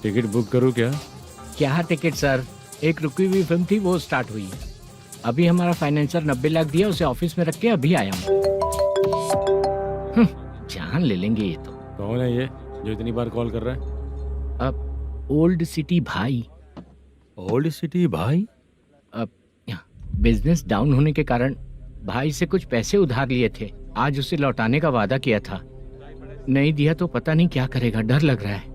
टिकट बुक करूँ क्या? क्या टिकट सर, एक रुकी हुई फिल्म थी, वो स्टार्ट हुई है। अभी हमारा फाइनेंसर 90 लाख दिया, उसे ऑफिस में रख के अभी आया हूँ। जान ले लेंगे ये तो। कौन है ये जो इतनी बार कॉल कर रहा है? अब ओल्ड सिटी भाई। ओल्ड सिटी भाई? अब बिजनेस डाउन होने के कारण भाई से कुछ पैसे उधार लिए थे, आज उसे लौटाने का वादा किया था। नहीं दिया तो पता नहीं क्या करेगा, डर लग रहा है।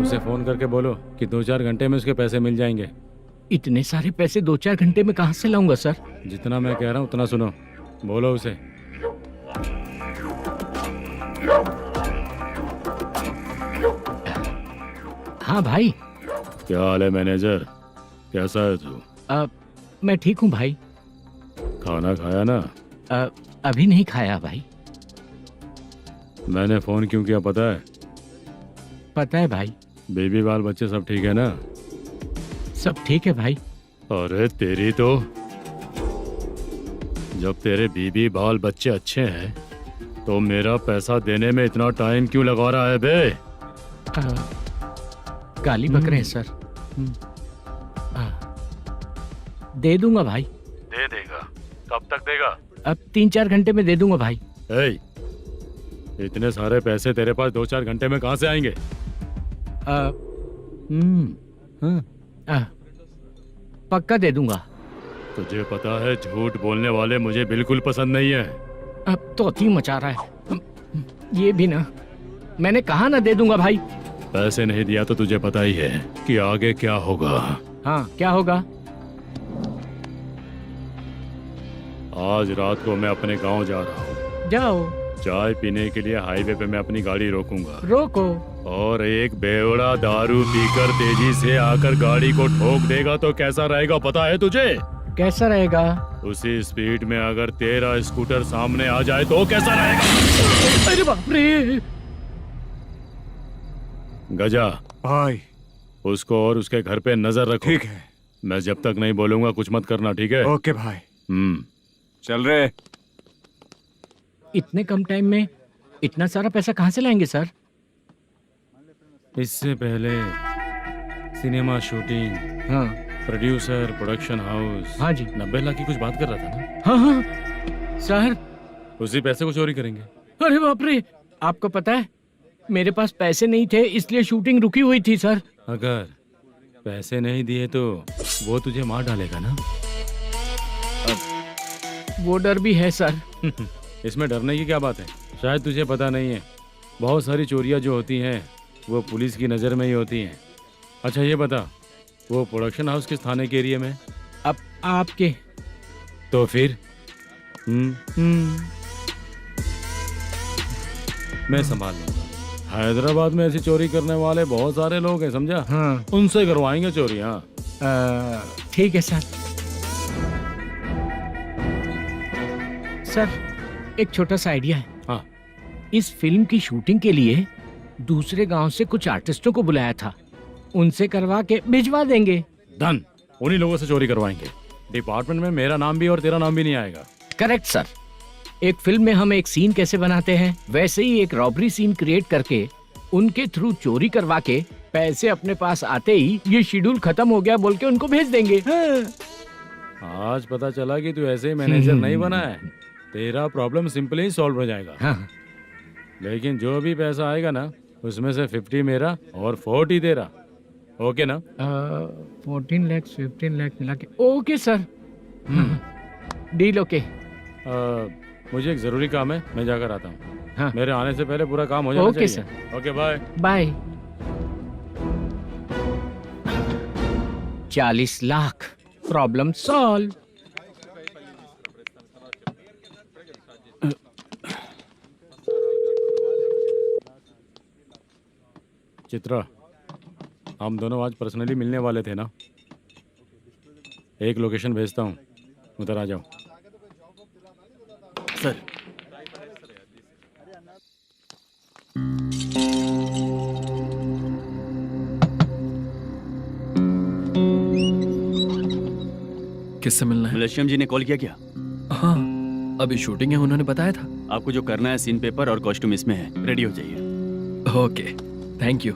उसे फोन करके बोलो कि 2-4 घंटे में उसके पैसे मिल जाएंगे। इतने सारे पैसे 2-4 घंटे में कहाँ से लाऊंगा सर? जितना मैं कह रहा हूँ उतना सुनो, बोलो उसे। हाँ भाई। क्या हाल है मैनेजर, कैसा है तू? मैं ठीक हूँ भाई। खाना खाया ना? अभी नहीं खाया भाई। मैंने फोन क्यों किया पता है? पता है भाई। बेबी बाल बच्चे सब ठीक है ना? सब ठीक है भाई। अरे तेरी तो, जब तेरे बीबी बाल बच्चे अच्छे हैं तो मेरा पैसा देने में इतना टाइम क्यों लगा रहा है बे? गाली बक रहे हैं सर। दे दूंगा भाई। दे देगा? कब तक देगा? अब 3-4 घंटे में दे दूंगा भाई। इतने सारे पैसे तेरे पास 2-4 घंटे में कहाँ से आएंगे? पक्का दे दूंगा। तुझे पता है झूठ बोलने वाले मुझे बिल्कुल पसंद नहीं है। अब तोती मचा रहा है ये भी ना। मैंने कहा ना दे दूंगा भाई। पैसे नहीं दिया तो तुझे पता ही है कि आगे क्या होगा। हाँ क्या होगा? आज रात को मैं अपने गांव जा रहा हूँ। जाओ। चाय पीने के लिए हाईवे पे मैं अपनी गाड़ी रोकूंगा। रोको। और एक बेवड़ा दारू पीकर तेजी से आकर गाड़ी को ठोक देगा तो कैसा रहेगा पता है तुझे? कैसा रहेगा? उसी स्पीड में अगर तेरा स्कूटर सामने आ जाए तो कैसा रहेगा? अरे बाप रे। गजा भाई, उसको और उसके घर पे नजर रखो। ठीक है। मैं जब तक नहीं बोलूंगा कुछ मत करना, ठीक है? ओके भाई। चल रहे। इतने कम टाइम में इतना सारा पैसा कहाँ से लाएंगे सर? इससे पहले सिनेमा शूटिंग, हाँ, प्रोड्यूसर, प्रोडक्शन हाउस, हाँ जी, 90 लाख की कुछ बात कर रहा था ना? हाँ हाँ सर। उसी पैसे को चोरी करेंगे। अरे बाप रे, आपको पता है मेरे पास पैसे नहीं थे इसलिए शूटिंग रुकी हुई थी सर। अगर पैसे नहीं दिए तो वो तुझे मार डालेगा ना? वो डर भी है सर। इसमें डरने की क्या बात है? शायद तुझे पता नहीं है, बहुत सारी चोरियां जो होती हैं वो पुलिस की नज़र में ही होती हैं। अच्छा ये बता, वो प्रोडक्शन हाउस किस थाने के एरिया में? अब आपके। तो फिर मैं संभाल लूंगा। हैदराबाद में ऐसी चोरी करने वाले बहुत सारे लोग हैं, समझा? हाँ। उनसे करवाएंगे चोरी। हाँ ठीक है सर। सर एक छोटा सा आइडिया है। हाँ। इस फिल्म की शूटिंग के लिए दूसरे गांव से कुछ आर्टिस्टों को बुलाया था, उनसे करवा के भिजवा देंगे। डन, उन्हीं लोगों से चोरी करवाएंगे। डिपार्टमेंट में मेरा नाम भी और तेरा नाम भी नहीं आएगा। Correct sir. एक फिल्म में हम एक सीन कैसे बनाते हैं वैसे ही एक रॉबरी सीन क्रिएट करके उनके थ्रू चोरी करवा के पैसे अपने पास आते ही ये शेड्यूल खत्म हो गया बोल के उनको भेज देंगे। आज पता चला कि तू ऐसे ही मैनेजर नहीं बना है। तेरा प्रॉब्लम सिंपली ही सॉल्व हो जाएगा। हाँ। लेकिन जो भी पैसा आएगा ना उसमें से 50 मेरा और 40 तेरा। ओके ना? 14 लाख 15 लाख मिला के। Okay sir. Deal okay. मुझे एक जरूरी काम है, मैं जाकर आता हूँ। हाँ। मेरे आने से पहले पूरा काम हो जाना ओके चाहिए। Sir. Okay bye. Bye. 40 lakh, problem solve. Chitra, हम दोनों आज पर्सनली मिलने वाले थे ना? एक लोकेशन भेजता हूँ, उधर आ जाओ। सर किससे मिलना है? मलेशियम जी ने कॉल किया क्या? हाँ, अभी शूटिंग है, उन्होंने बताया था। आपको जो करना है सीन पेपर और कॉस्ट्यूम इसमें है, रेडी हो जाइए। Okay, thank you.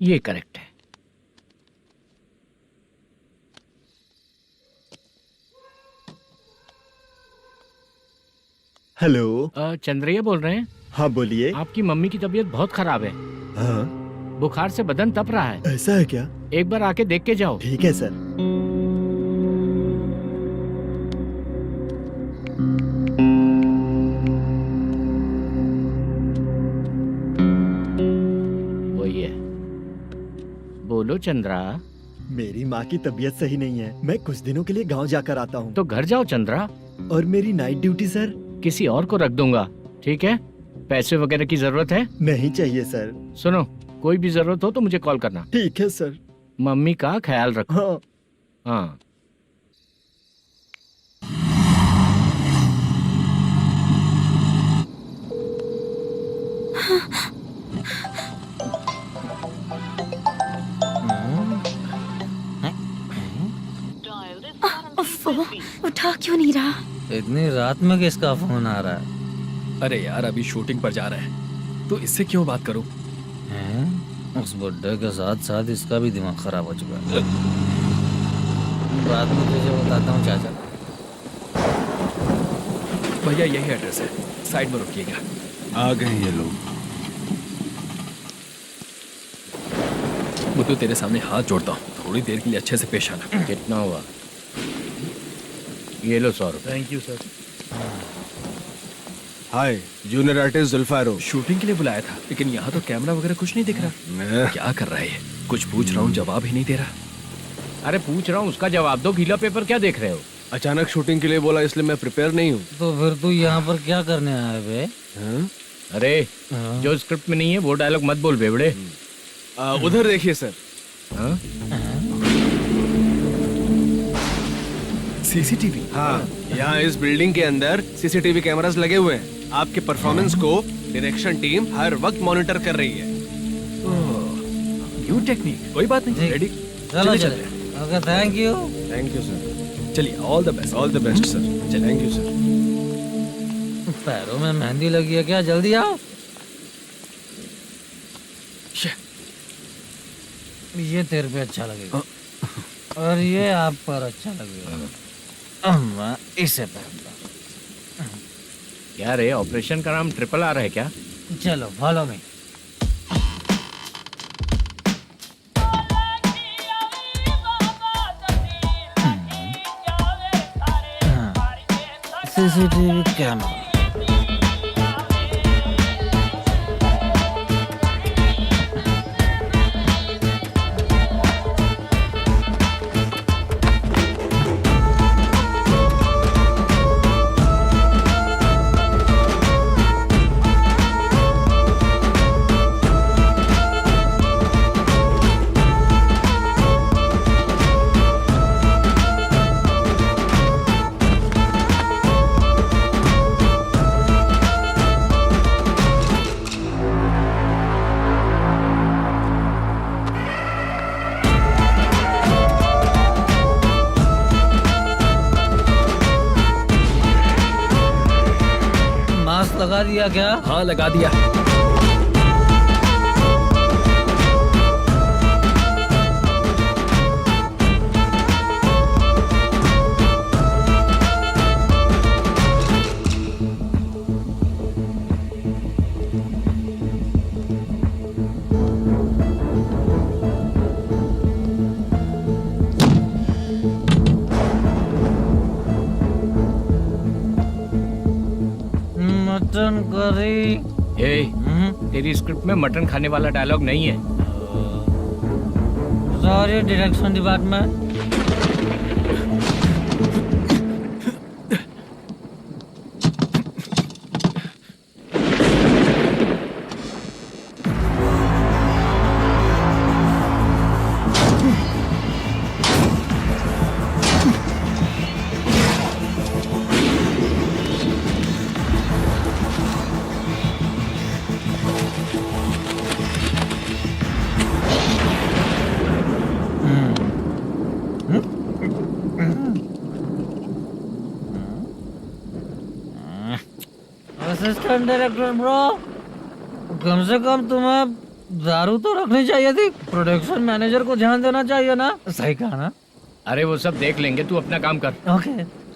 ये करेक्ट है। हेलो। चंद्रैया बोल रहे हैं? हाँ बोलिए। आपकी मम्मी की तबीयत बहुत खराब है। हाँ। बुखार से बदन तप रहा है। ऐसा है क्या? एक बार आके देख के जाओ। ठीक है सर। वही है। बोलो चंद्रा। मेरी माँ की तबीयत सही नहीं है, मैं कुछ दिनों के लिए गांव जाकर आता हूँ। तो घर जाओ चंद्रा। और मेरी नाइट ड्यूटी सर? किसी और को रख दूंगा, ठीक है? पैसे वगैरह की जरूरत है? नहीं चाहिए सर। सुनो, कोई भी जरूरत हो तो मुझे कॉल करना। ठीक है सर। मम्मी का ख्याल रखो। हाँ। हाँ। उठा क्यों नहीं रहा? इतनी रात में किसका फोन आ रहा है? अरे यार, अभी शूटिंग पर जा रहे हैं तो इससे क्यों बात करूं? उस बुड्ढे के साथ साथ इसका भी दिमाग खराब हो चुका है। रात में तुझे बताता हूँ चाचा। भैया यही एड्रेस है, साइड में रुकिएगा। आ गए ये लोग। बुद्धू, तेरे सामने हाथ जोड़ता हूँ, थोड़ी देर के लिए अच्छे से पेश आना। कितना हुआ? ये लो 100 रुपए। Thank you sir. Hi, junior artist Zulfar हो। शूटिंग के लिए बुलाया था, लेकिन यहाँ तो कैमरा वगैरह कुछ नहीं दिख रहा। क्या कर रहा है ये? कुछ पूछ रहा हूँ, जवाब ही नहीं दे रहा। अरे पूछ रहा हूँ, उसका जवाब दो। गीला पेपर क्या देख रहे हो? अचानक शूटिंग के लिए बोला, इसलिए मैं प्रिपेयर नहीं हूँ। तो फिर तू यहाँ पर क्या करने आया बे? अरे जो स्क्रिप्ट में नहीं है वो डायलॉग मत बोल बेवड़े। उधर देखिए सर। सीसीटीवी? हाँ, यहाँ इस बिल्डिंग के अंदर सीसीटीवी कैमरास लगे हुए हैं। आपके परफॉर्मेंस को डायरेक्शन टीम हर वक्त मॉनिटर कर रही है। न्यू टेक्निक, कोई बात नहीं। रेडी? चलो चले। Okay, thank you. Thank you sir. चलिए, all the best. All the best sir. Thank you sir. पैरों में मेहंदी लगी है क्या? जल्दी आओ। ये तेरे पे अच्छा लगेगा और ये आप पर अच्छा लगेगा। मैं इसे पहनता। क्या रे, ऑपरेशन का नाम ट्रिपल आर है क्या? चलो फॉलो मी। CCTV camera. लगा दिया क्या? हाँ, लगा दिया। Mutton curry. तेरी स्क्रिप्ट में मटन खाने वाला डायलॉग नहीं है। Sorry direction department. Assistant director bro, कम से कम तुम्हें दारू तो रखनी चाहिए थी। प्रोडक्शन मैनेजर को ध्यान देना चाहिए ना। सही कहा ना? अरे वो सब देख लेंगे, तू अपना काम कर। ओके।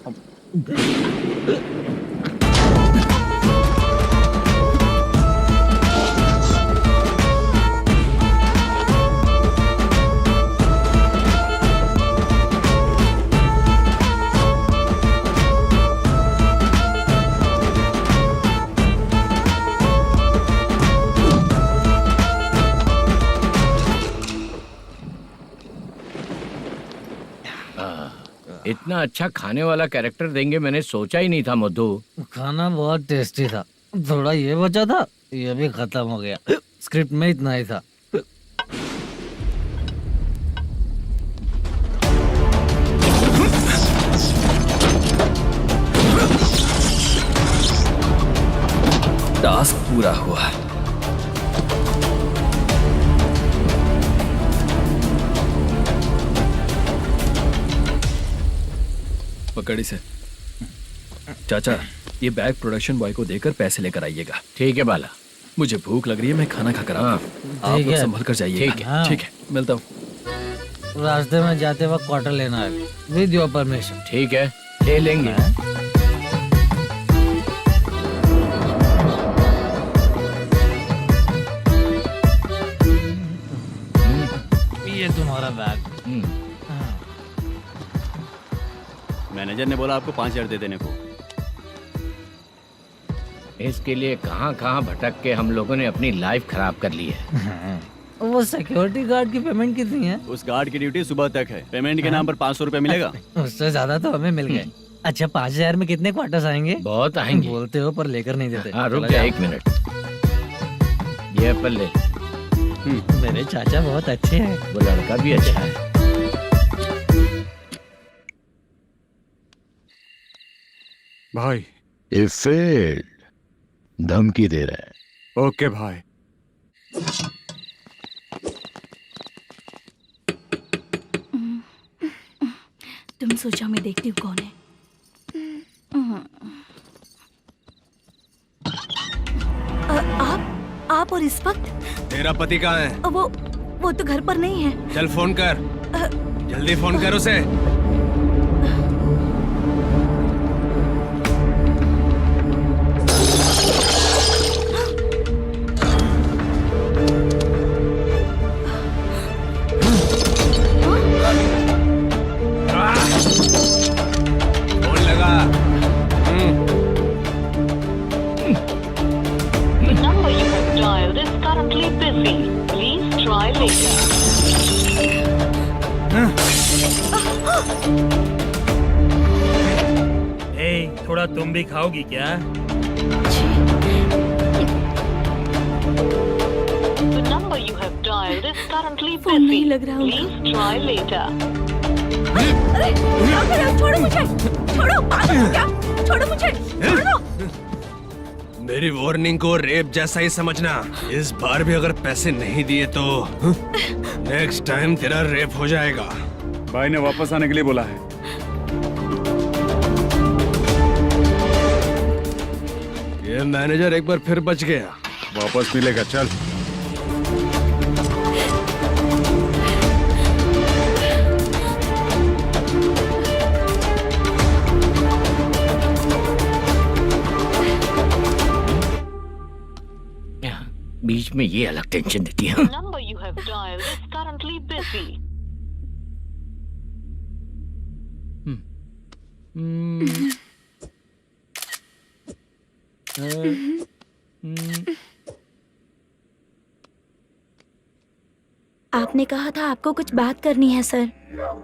इतना अच्छा खाने वाला कैरेक्टर देंगे मैंने सोचा ही नहीं था मधु। खाना बहुत टेस्टी था। थोड़ा ये बचा था, ये भी खत्म हो गया। स्क्रिप्ट में इतना ही था। टास्क पूरा हुआ। पकड़ी से। चाचा, ये बैग प्रोडक्शन बॉय को देकर पैसे लेकर आइएगा। ठीक है बाला। मुझे भूख लग रही है, मैं खाना खाकर आता हूँ। आप लोग संभल कर जाइए। ठीक है। ठीक है, मिलता हूँ। रास्ते में जाते वक्त क्वार्टर लेना है, विद योर परमिशन। ठीक है, ले लेंगे। ये तुम्हारा बैग। मैनेजर ने बोला आपको 5,000 दे देने को। इसके लिए कहाँ कहाँ भटक के हम लोगों ने अपनी लाइफ खराब कर ली है। वो सिक्योरिटी गार्ड की पेमेंट कितनी है? उस गार्ड की ड्यूटी सुबह तक है। पेमेंट के नाम पर 500 रुपए मिलेगा। उससे ज्यादा तो हमें मिल गए। अच्छा 5000 में कितने क्वार्टर्स आएंगे? बहुत आएंगे। बोलते हो पर लेकर नहीं देते। हाँ रुक जा 1 मिनट, ये एप्पल ले। मेरे चाचा बहुत अच्छे हैं। वो लड़का भी अच्छा है। भाई ये फेल्ड, धमकी दे रहा है। ओके भाई। तुम सोचो मैं देखती हूँ कौन है। आप और इस वक्त? तेरा पति कहाँ है? वो तो घर पर नहीं है। चल फोन कर, जल्दी फोन कर उसे। फोन लगा। number you have dialed is currently busy. Please try later. थोड़ा तुम भी खाओगी क्या? The number you have dialed is currently busy. Please try later. छोड़ो मुझे, छोड़ो, पागल हो क्या? छोड़ो मुझे, छोड़ो। मेरी वार्निंग को रेप जैसा ही समझना। इस बार भी अगर पैसे नहीं दिए तो नेक्स्ट टाइम तेरा रेप हो जाएगा। भाई ने वापस आने के लिए बोला है। ये मैनेजर एक बार फिर बच गया। वापस मिलेगा, चल। बीच में ये अलग टेंशन देती है। The number you have dialed is currently busy. आपने कहा था आपको कुछ बात करनी है सर।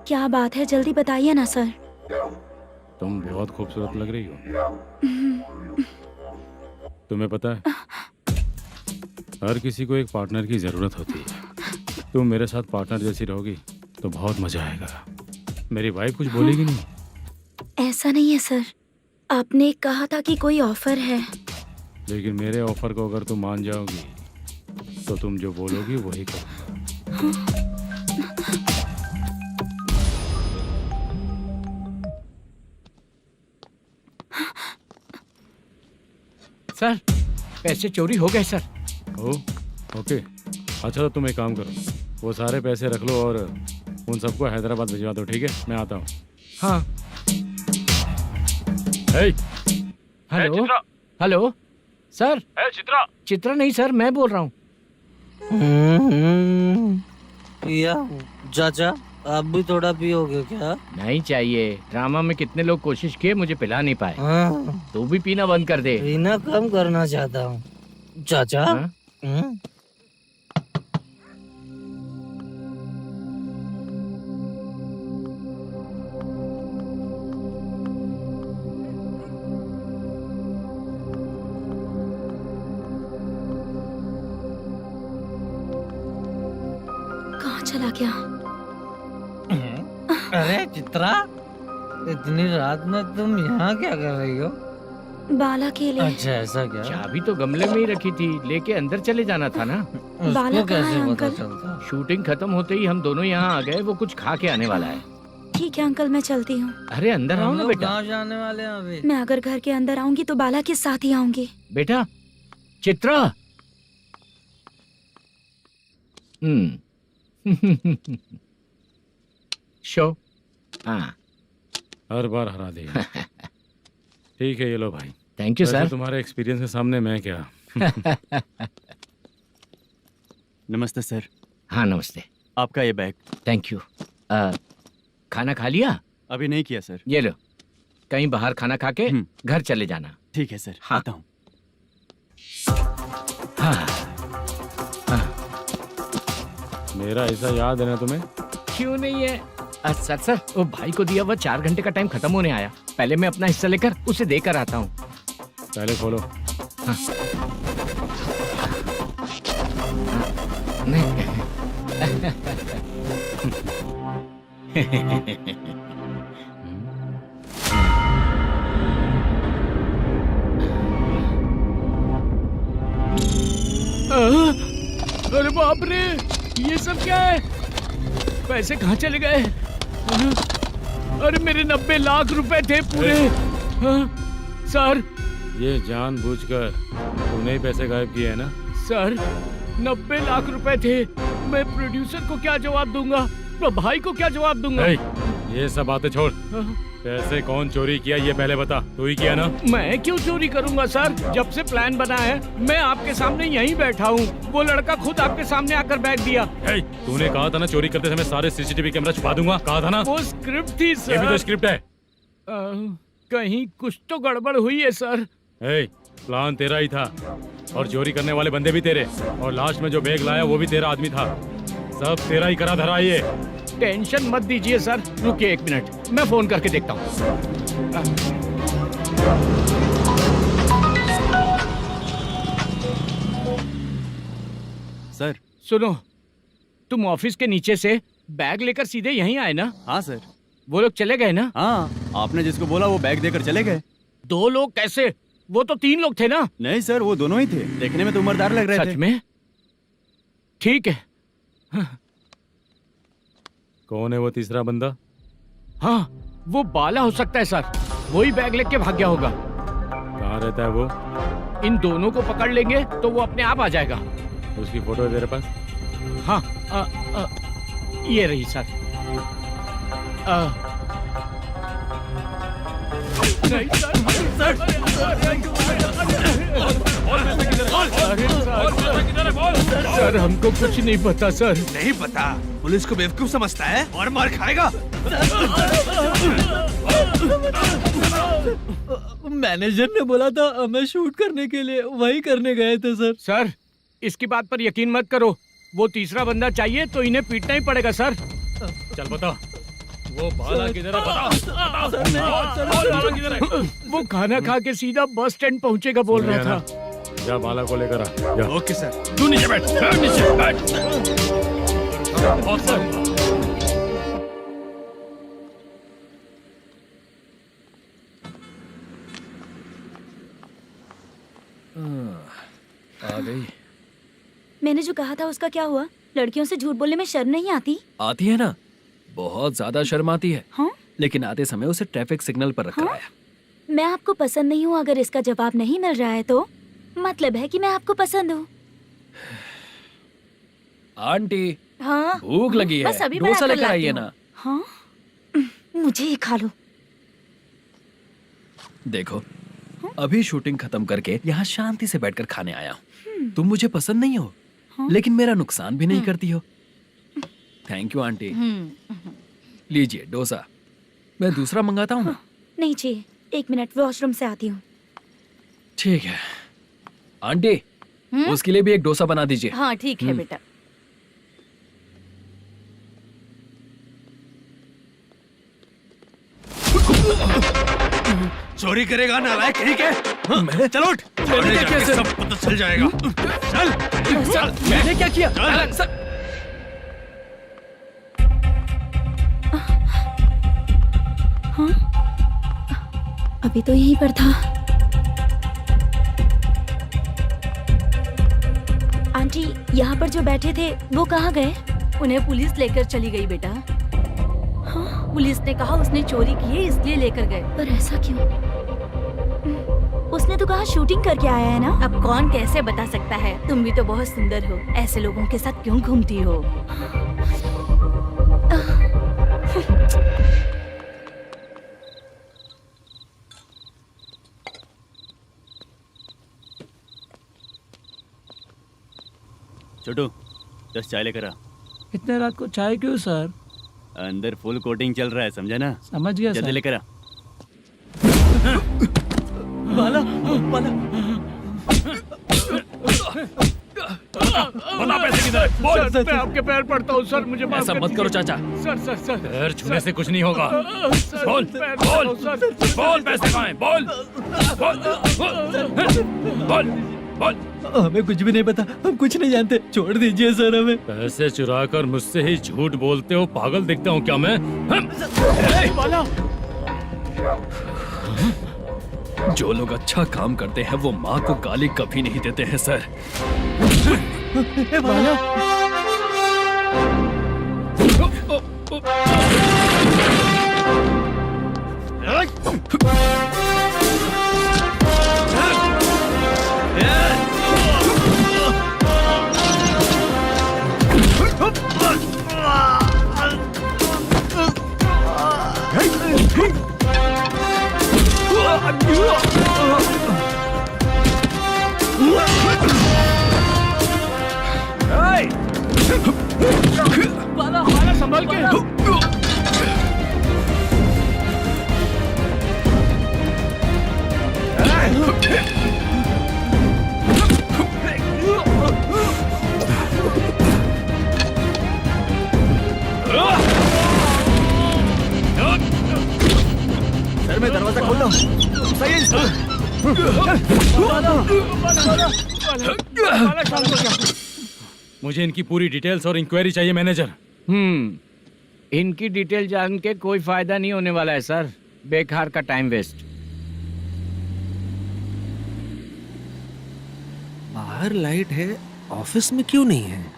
क्या बात है, जल्दी बताइए ना सर। तुम बहुत खूबसूरत लग रही हो। तुम्हें पता है, हर किसी को एक पार्टनर की जरूरत होती है। तुम मेरे साथ पार्टनर जैसी रहोगी तो बहुत मजा आएगा। मेरी वाइफ कुछ बोलेगी नहीं? ऐसा नहीं है सर, आपने कहा था कि कोई ऑफर है। लेकिन मेरे ऑफर को अगर तुम मान जाओगी तो तुम जो बोलोगी वही करो। सर पैसे चोरी हो गए सर। ओके, अच्छा तो तुम एक काम करो, वो सारे पैसे रख लो और उन सबको हैदराबाद भिजवा दो, ठीक है? मैं आता हूँ। हाँ। Hello hello sir. Chitra? Chitra नहीं सर, मैं बोल रहा हूँ। या चाचा आप भी थोड़ा पियोगे क्या? नहीं चाहिए। ड्रामा में कितने लोग कोशिश किए, मुझे पिला नहीं पाए। तू भी पीना बंद कर दे। पीना कम करना चाहता हूँ चाचा। कहाँ चला गया? अरे चित्रा, इतनी रात में तुम यहाँ क्या कर रही हो? बाला के लिए। अच्छा ऐसा क्या? चाबी तो गमले में ही रखी थी, लेके अंदर चले जाना था ना। बाला कहाँ है पता अंकल? चलता? शूटिंग खत्म होते ही हम दोनों यहाँ आ गए। वो कुछ खा के आने वाला है। ठीक है अंकल, मैं चलती हूँ। अरे अंदर आओ ना बेटा। कहाँ जाने वाले हैं अभी? मैं अगर घर के अंदर आऊंगी तो बाला के साथ ही आऊंगी। बेटा चित्रा। शो। हाँ हर बार हरा दे। ठीक है, ये लो भाई। Thank you sir. तुम्हारे एक्सपीरियंस के सामने मैं क्या। नमस्ते सर। हाँ नमस्ते। आपका ये बैग। Thank you. खाना खा लिया? अभी नहीं किया सर। ये लो, कहीं बाहर खाना खा के घर चले जाना। ठीक है सर। हाँ। आता हूँ। मेरा ऐसा याद है ना तुम्हें? क्यों नहीं है? सर वो भाई को दिया हुआ 4 घंटे का टाइम खत्म होने आया। पहले मैं अपना हिस्सा लेकर उसे देकर आता हूँ। पहले खोलो। हाँ। अरे बाप रे, ये सब क्या है? पैसे कहाँ चले गए? अरे मेरे 90 लाख रुपए थे पूरे। सर, ये जानबूझकर तूने ही पैसे गायब किए हैं ना? सर 90 लाख रुपए थे। मैं प्रोड्यूसर को क्या जवाब दूंगा? तो भाई को क्या जवाब दूंगा? ये सब बातें छोड़। पैसे कौन चोरी किया ये पहले बता। तू ही किया ना? मैं क्यों चोरी करूंगा सर? जब से प्लान बना है मैं आपके सामने यहीं बैठा हूँ। वो लड़का खुद आपके सामने आकर बैग दिया। तूने कहा था ना चोरी करते समय सारे सीसीटीवी कैमरा छुपा दूंगा। कहा था ना? वो स्क्रिप्ट थी सर। ये भी तो स्क्रिप्ट है। कहीं कुछ तो गड़बड़ हुई है सर। प्लान तेरा ही था और चोरी करने वाले बंदे भी तेरे, और लास्ट में जो बैग लाया वो भी तेरा आदमी था। सब तेरा ही करा धरा ये। टेंशन मत दीजिए सर, रुकिए 1 मिनट, मैं फोन करके देखता हूँ। सर सुनो, तुम ऑफिस के नीचे से बैग लेकर सीधे यहीं आए ना? हाँ सर। वो लोग चले गए ना? हाँ, आपने जिसको बोला वो बैग देकर चले गए। 2 लोग कैसे? वो तो 3 लोग थे ना? नहीं सर, वो दोनों ही थे। देखने में तो उम्रदार लग रहे थे। सच में? ठीक है। कौन है वो तीसरा बंदा? हाँ, वो बाला हो सकता है सर। वही बैग लेके भाग गया होगा। कहाँ रहता है वो? इन दोनों को पकड़ लेंगे तो वो अपने आप आ जाएगा। उसकी फोटो है तेरे पास? हाँ, ये रही सर। नहीं सर, हमको कुछ नहीं पता सर। नहीं पता? पुलिस को बेवकूफ समझता है और मार खाएगा। मैनेजर ने बोला था हमें शूट करने के लिए, वही करने गए थे सर। सर, इसकी बात पर यकीन मत करो। वो तीसरा बंदा चाहिए तो इन्हें पीटना ही पड़ेगा सर। चल बता, वो बाला किधर है? बता। वो खाना खा के सीधा बस स्टैंड पहुंचेगा बोल रहा था। जा बाला को लेकर आ। जा। Okay sir. तू नीचे बैठ। नीचे बैठ। आ गई। मैंने जो कहा था उसका क्या हुआ? लड़कियों से झूठ बोलने में शर्म नहीं आती? आती है ना, बहुत ज्यादा शर्म आती है। हाँ? लेकिन आते समय उसे ट्रैफिक सिग्नल पर रखा है। मैं आपको पसंद नहीं हूँ अगर इसका जवाब नहीं मिल रहा है तो मतलब है कि मैं आपको पसंद हूँ। आंटी, हाँ? भूख लगी है, बस अभी डोसा बनाकर लेकर आइए लाती ना। हूँ। हाँ? मुझे ही खा लो। देखो, अभी शूटिंग खत्म करके यहाँ शांति से बैठकर खाने आया हूँ। तुम मुझे पसंद नहीं हो, लेकिन मेरा नुकसान भी नहीं करती हो। Thank you aunty. लीजिए डोसा। मैं दूसरा मंगाता हूँ ना? नहीं चाहिए, 1 मिनट, वॉशरूम से आती हूँ। ठीक है आंटी, उसके लिए भी एक डोसा बना दीजिए। हाँ ठीक है बेटा। चोरी करेगा नालायक, ठीक है? चलो उठ। मैंने क्या किया सर? सब पता चल जाएगा। चल। सर, मैंने क्या किया? सर, हाँ? अभी तो यहीं पर था। आंटी, यहाँ पर जो बैठे थे वो कहाँ गए? उन्हें पुलिस लेकर चली गई बेटा। हाँ? पुलिस ने कहा उसने चोरी की है इसलिए लेकर गए। पर ऐसा क्यों? उसने तो कहा शूटिंग करके आया है ना। अब कौन कैसे बता सकता है? तुम भी तो बहुत सुंदर हो, ऐसे लोगों के साथ क्यों घूमती हो? छोटू, 10 चाय लेकर आ। इतने रात को चाय क्यों सर? अंदर फुल कोटिंग चल रहा है, समझा ना? समझ गया जल्दी सर। लेकर आ। बाला, बाला। बता पैसे किधर है? बोल। सर, मैं आपके पैर पड़ता हूँ सर, मुझे माफ ऐसा कर मत करो दीजिए। चाचा। सर पैर छूने से कुछ नहीं होगा। सर, बोल पैर बोल पड़ता हूँ, सर। बोल, पैसे कहाँ हैं? बोल बोल बोल बोल। हमें कुछ भी नहीं पता, हम कुछ नहीं जानते, छोड़ दीजिए सर हमें। पैसे चुरा कर मुझसे ही झूठ बोलते हो, पागल दिखता हूँ क्या मैं? जो लोग अच्छा काम करते हैं वो माँ को गाली कभी नहीं देते हैं सर। बाला संभाल के। सर मैं दरवाजा खोलता हूँ। सही है सर। मुझे इनकी पूरी डिटेल्स और इंक्वायरी चाहिए मैनेजर। इनकी डिटेल जान के कोई फायदा नहीं होने वाला है सर, बेकार का टाइम वेस्ट। बाहर लाइट है, ऑफिस में क्यों नहीं है?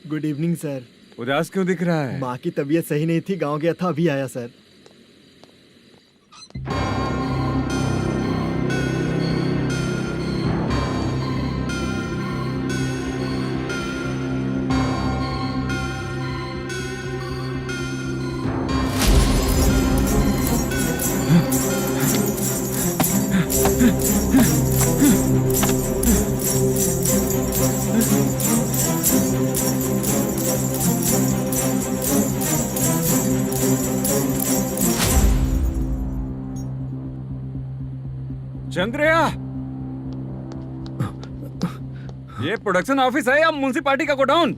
Good evening sir. उदास क्यों दिख रहा है? माँ की तबीयत सही नहीं थी, गांव गया था, अभी आया सर। चंद्रया, ये प्रोडक्शन ऑफिस है या म्युनिसिपालिटी का गोडाउन?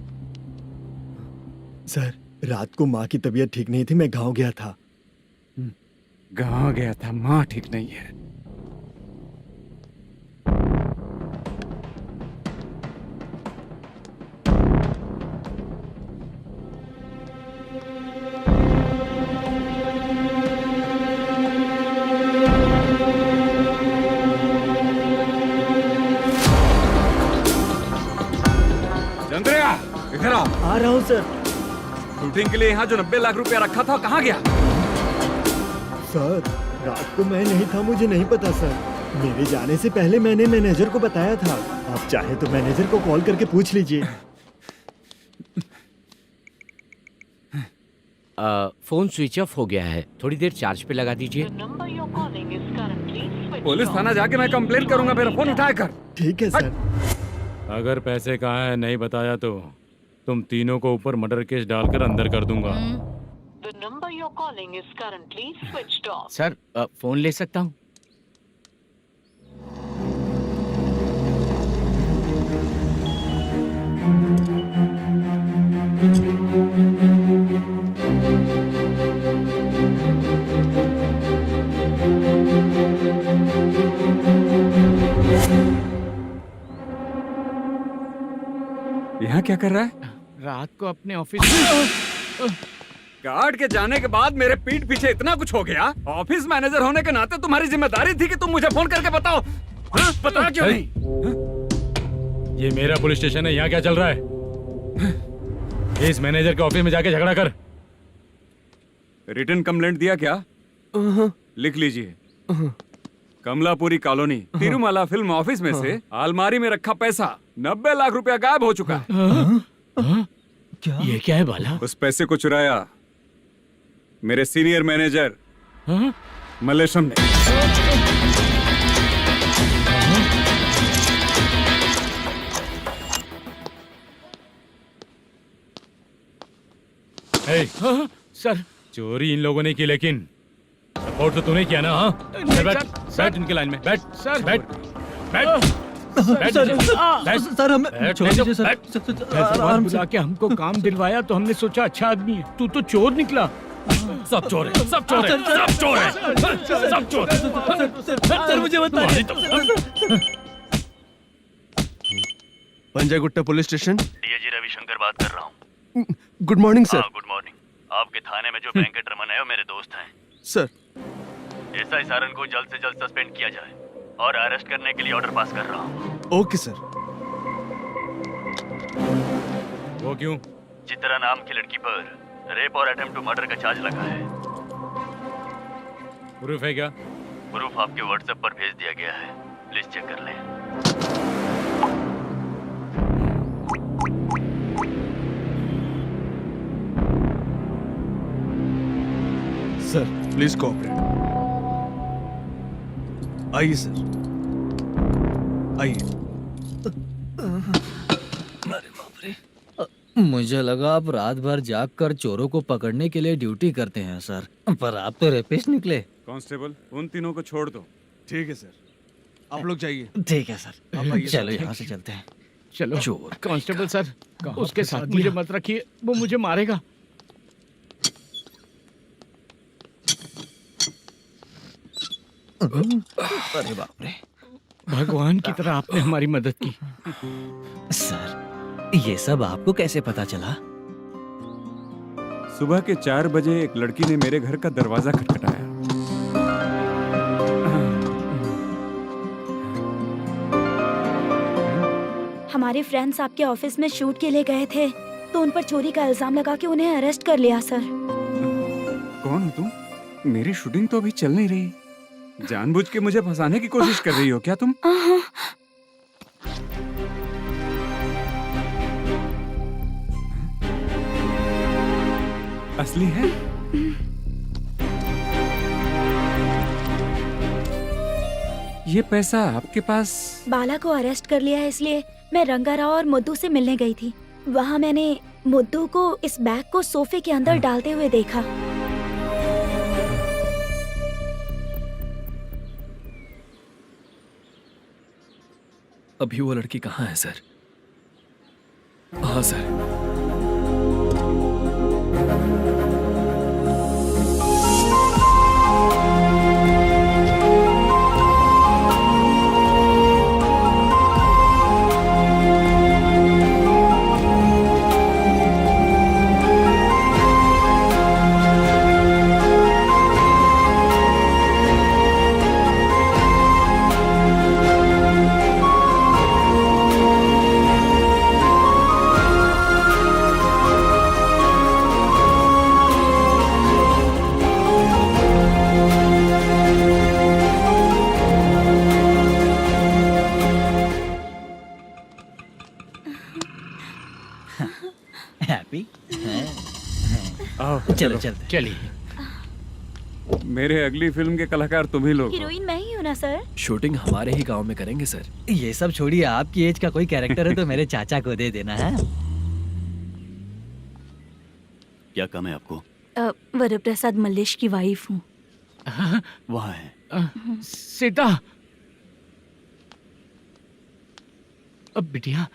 सर रात को माँ की तबीयत ठीक नहीं थी, मैं गांव गया था। गांव गया था, माँ ठीक नहीं है। चंद्रया, इधर आओ। आ रहा हूँ सर। शूटिंग के लिए यहाँ जो 90 लाख रुपया रखा था कहाँ गया? सर रात को मैं नहीं था, मुझे नहीं पता सर। मेरे जाने से पहले मैंने मैनेजर को बताया था। आप चाहे तो मैनेजर को कॉल करके पूछ लीजिए। फोन स्विच ऑफ हो गया है, थोड़ी देर चार्ज पे लगा दीजिए। पुलिस थाना जाके मैं कंप्लेंट करूंगा, मेरा फोन उठाया कर। ठीक है सर। अगर पैसे कहाँ है नहीं बताया तो तुम तीनों को ऊपर मर्डर केस डालकर अंदर कर दूंगा। The number you're calling is currently switched off. Sir phone ले सकता हूँ? यहाँ क्या कर रहा है? रात को अपने ऑफिस गार्ड के जाने के बाद मेरे पीठ पीछे इतना कुछ हो गया। ऑफिस मैनेजर होने के नाते तुम्हारी जिम्मेदारी थी कि तुम मुझे फोन करके बताओ। हाँ? पता क्यों नहीं? ये मेरा पुलिस स्टेशन है, यहाँ क्या चल रहा है? इस मैनेजर के ऑफिस में जाके झगड़ा कर। रिटन कंप्लेंट दिया क्या? लिख लीजिए। Kamalapuri colony, Tirumala film office में से अलमारी में रखा पैसा 90 लाख रुपया गायब हो चुका है। ये क्या है बाला? उस पैसे को चुराया मेरे सीनियर मैनेजर मलेशम ने। हे, सर चोरी इन लोगों ने की, लेकिन सपोर्ट तो तूने किया ना? हाँ, चल बैठ, बैठ इनके लाइन में, बैठ, सर, बैठ, बैठ, बैठ, सर हमें बैठ, छोड़ दीजिए सर। बैठ। आराम बुला के हमको काम दिलवाया तो हमने सोचा अच्छा आदमी है, तू तो चोर निकला। सब चोर है, सब चोर है, सब चोर है, सब चोर है। सर मुझे बताइए। Panjagutta police station. DAG Ravishankar बात कर रहा हूँ। Good morning sir. Good morning. आपके थाने में जो वेंकट रमन है वो मेरे दोस्त हैं। सर एसआई सारन को जल्द से जल्द सस्पेंड किया जाए और अरेस्ट करने के लिए ऑर्डर पास कर रहा हूँ। Okay sir. वो क्यों? चित्रा नाम की लड़की पर रेप और अटेम्प्ट टू मर्डर का चार्ज लगा है। प्रूफ है क्या? प्रूफ आपके व्हाट्सएप पर भेज दिया गया है, प्लीज चेक कर लें। Sir please cooperate. आइए सर, आइए। मुझे लगा आप रात भर जाग कर चोरों को पकड़ने के लिए ड्यूटी करते हैं सर, पर आप तो रेपिस्ट निकले। कांस्टेबल, उन तीनों को छोड़ दो। ठीक है सर, आप लोग जाइए। ठीक है सर, आप आइए। चलो यहाँ से चलते हैं। चलो चोर कांस्टेबल सर, उसके साथ मुझे मत रखिए, वो मुझे मारेगा। अरे बाप रे, भगवान की तरह आपने हमारी मदद की। सर ये सब आपको कैसे पता चला? सुबह के 4 बजे एक लड़की ने मेरे घर का दरवाजा खटखटाया। हमारे फ्रेंड्स आपके ऑफिस में शूट के लिए गए थे तो उन पर चोरी का इल्जाम लगा के उन्हें अरेस्ट कर लिया सर। कौन हो तुम? मेरी शूटिंग तो अभी चल नहीं रही। जानबूझ के मुझे फंसाने की कोशिश कर रही हो क्या तुम? असली है? ये पैसा आपके पास? बाला को अरेस्ट कर लिया है इसलिए मैं रंगाराव और मुद्दू से मिलने गई थी। वहाँ मैंने मुद्दू को इस बैग को सोफे के अंदर डालते हुए देखा। अभी वो लड़की कहाँ है सर? हाँ सर। हैप्पी? चलो चलते। चलिए। मेरे अगली फिल्म के कलाकार तुम ही लोग हो। हीरोइन मैं ही हूँ ना सर। शूटिंग हमारे ही गांव में करेंगे सर। ये सब छोड़िए, आपकी एज का कोई कैरेक्टर है तो मेरे चाचा को दे देना है। क्या काम है आपको? वरप्रसाद मल्लेश की वाइफ हूँ। वहाँ है। सीता। अब बिटिया,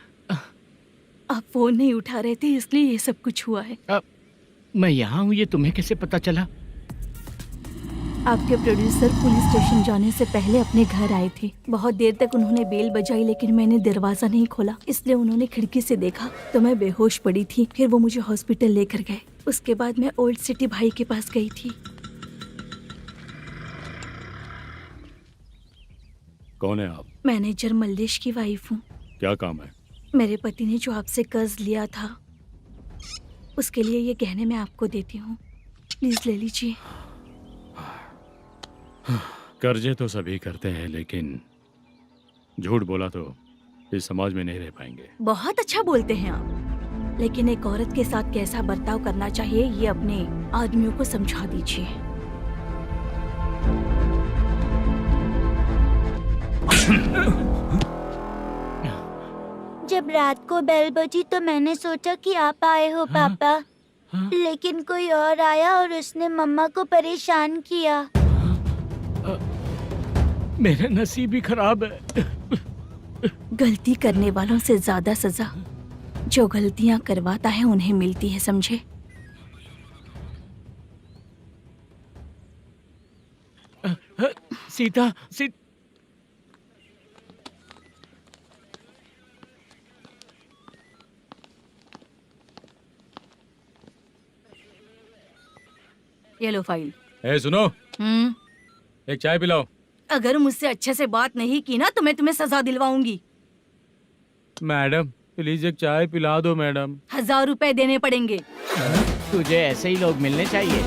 आप फोन नहीं उठा रहे थे इसलिए ये सब कुछ हुआ है। मैं यहाँ हूँ, ये तुम्हें कैसे पता चला? आपके प्रोड्यूसर पुलिस स्टेशन जाने से पहले अपने घर आए थे। बहुत देर तक उन्होंने बेल बजाई लेकिन मैंने दरवाजा नहीं खोला, इसलिए उन्होंने खिड़की से देखा तो मैं बेहोश पड़ी थी। फिर वो मुझे हॉस्पिटल लेकर गए। उसके बाद मैं ओल्ड सिटी भाई के पास गई थी। कौन है आप? मैनेजर मल्लेश की वाइफ हूँ। क्या काम है? मेरे पति ने जो आपसे कर्ज लिया था उसके लिए ये गहने मैं आपको देती हूँ, प्लीज ले लीजिए। कर्जे तो सभी करते हैं, लेकिन झूठ बोला तो इस समाज में नहीं रह पाएंगे। बहुत अच्छा बोलते हैं आप, लेकिन एक औरत के साथ कैसा बर्ताव करना चाहिए ये अपने आदमियों को समझा दीजिए। जब रात को बेल बजी तो मैंने सोचा कि आप आए हो पापा। लेकिन कोई और आया और उसने मम्मा को परेशान किया। मेरा नसीब ही खराब है। गलती करने वालों से ज्यादा सजा जो गलतियां करवाता है उन्हें मिलती है, समझे? सीता ये लो फाइल। ए सुनो, एक चाय पिलाओ। अगर मुझसे अच्छे से बात नहीं की ना तो मैं तुम्हें सजा दिलवाऊंगी। मैडम प्लीज एक चाय पिला दो मैडम। 1000 रुपए देने पड़ेंगे। तुझे ऐसे ही लोग मिलने चाहिए।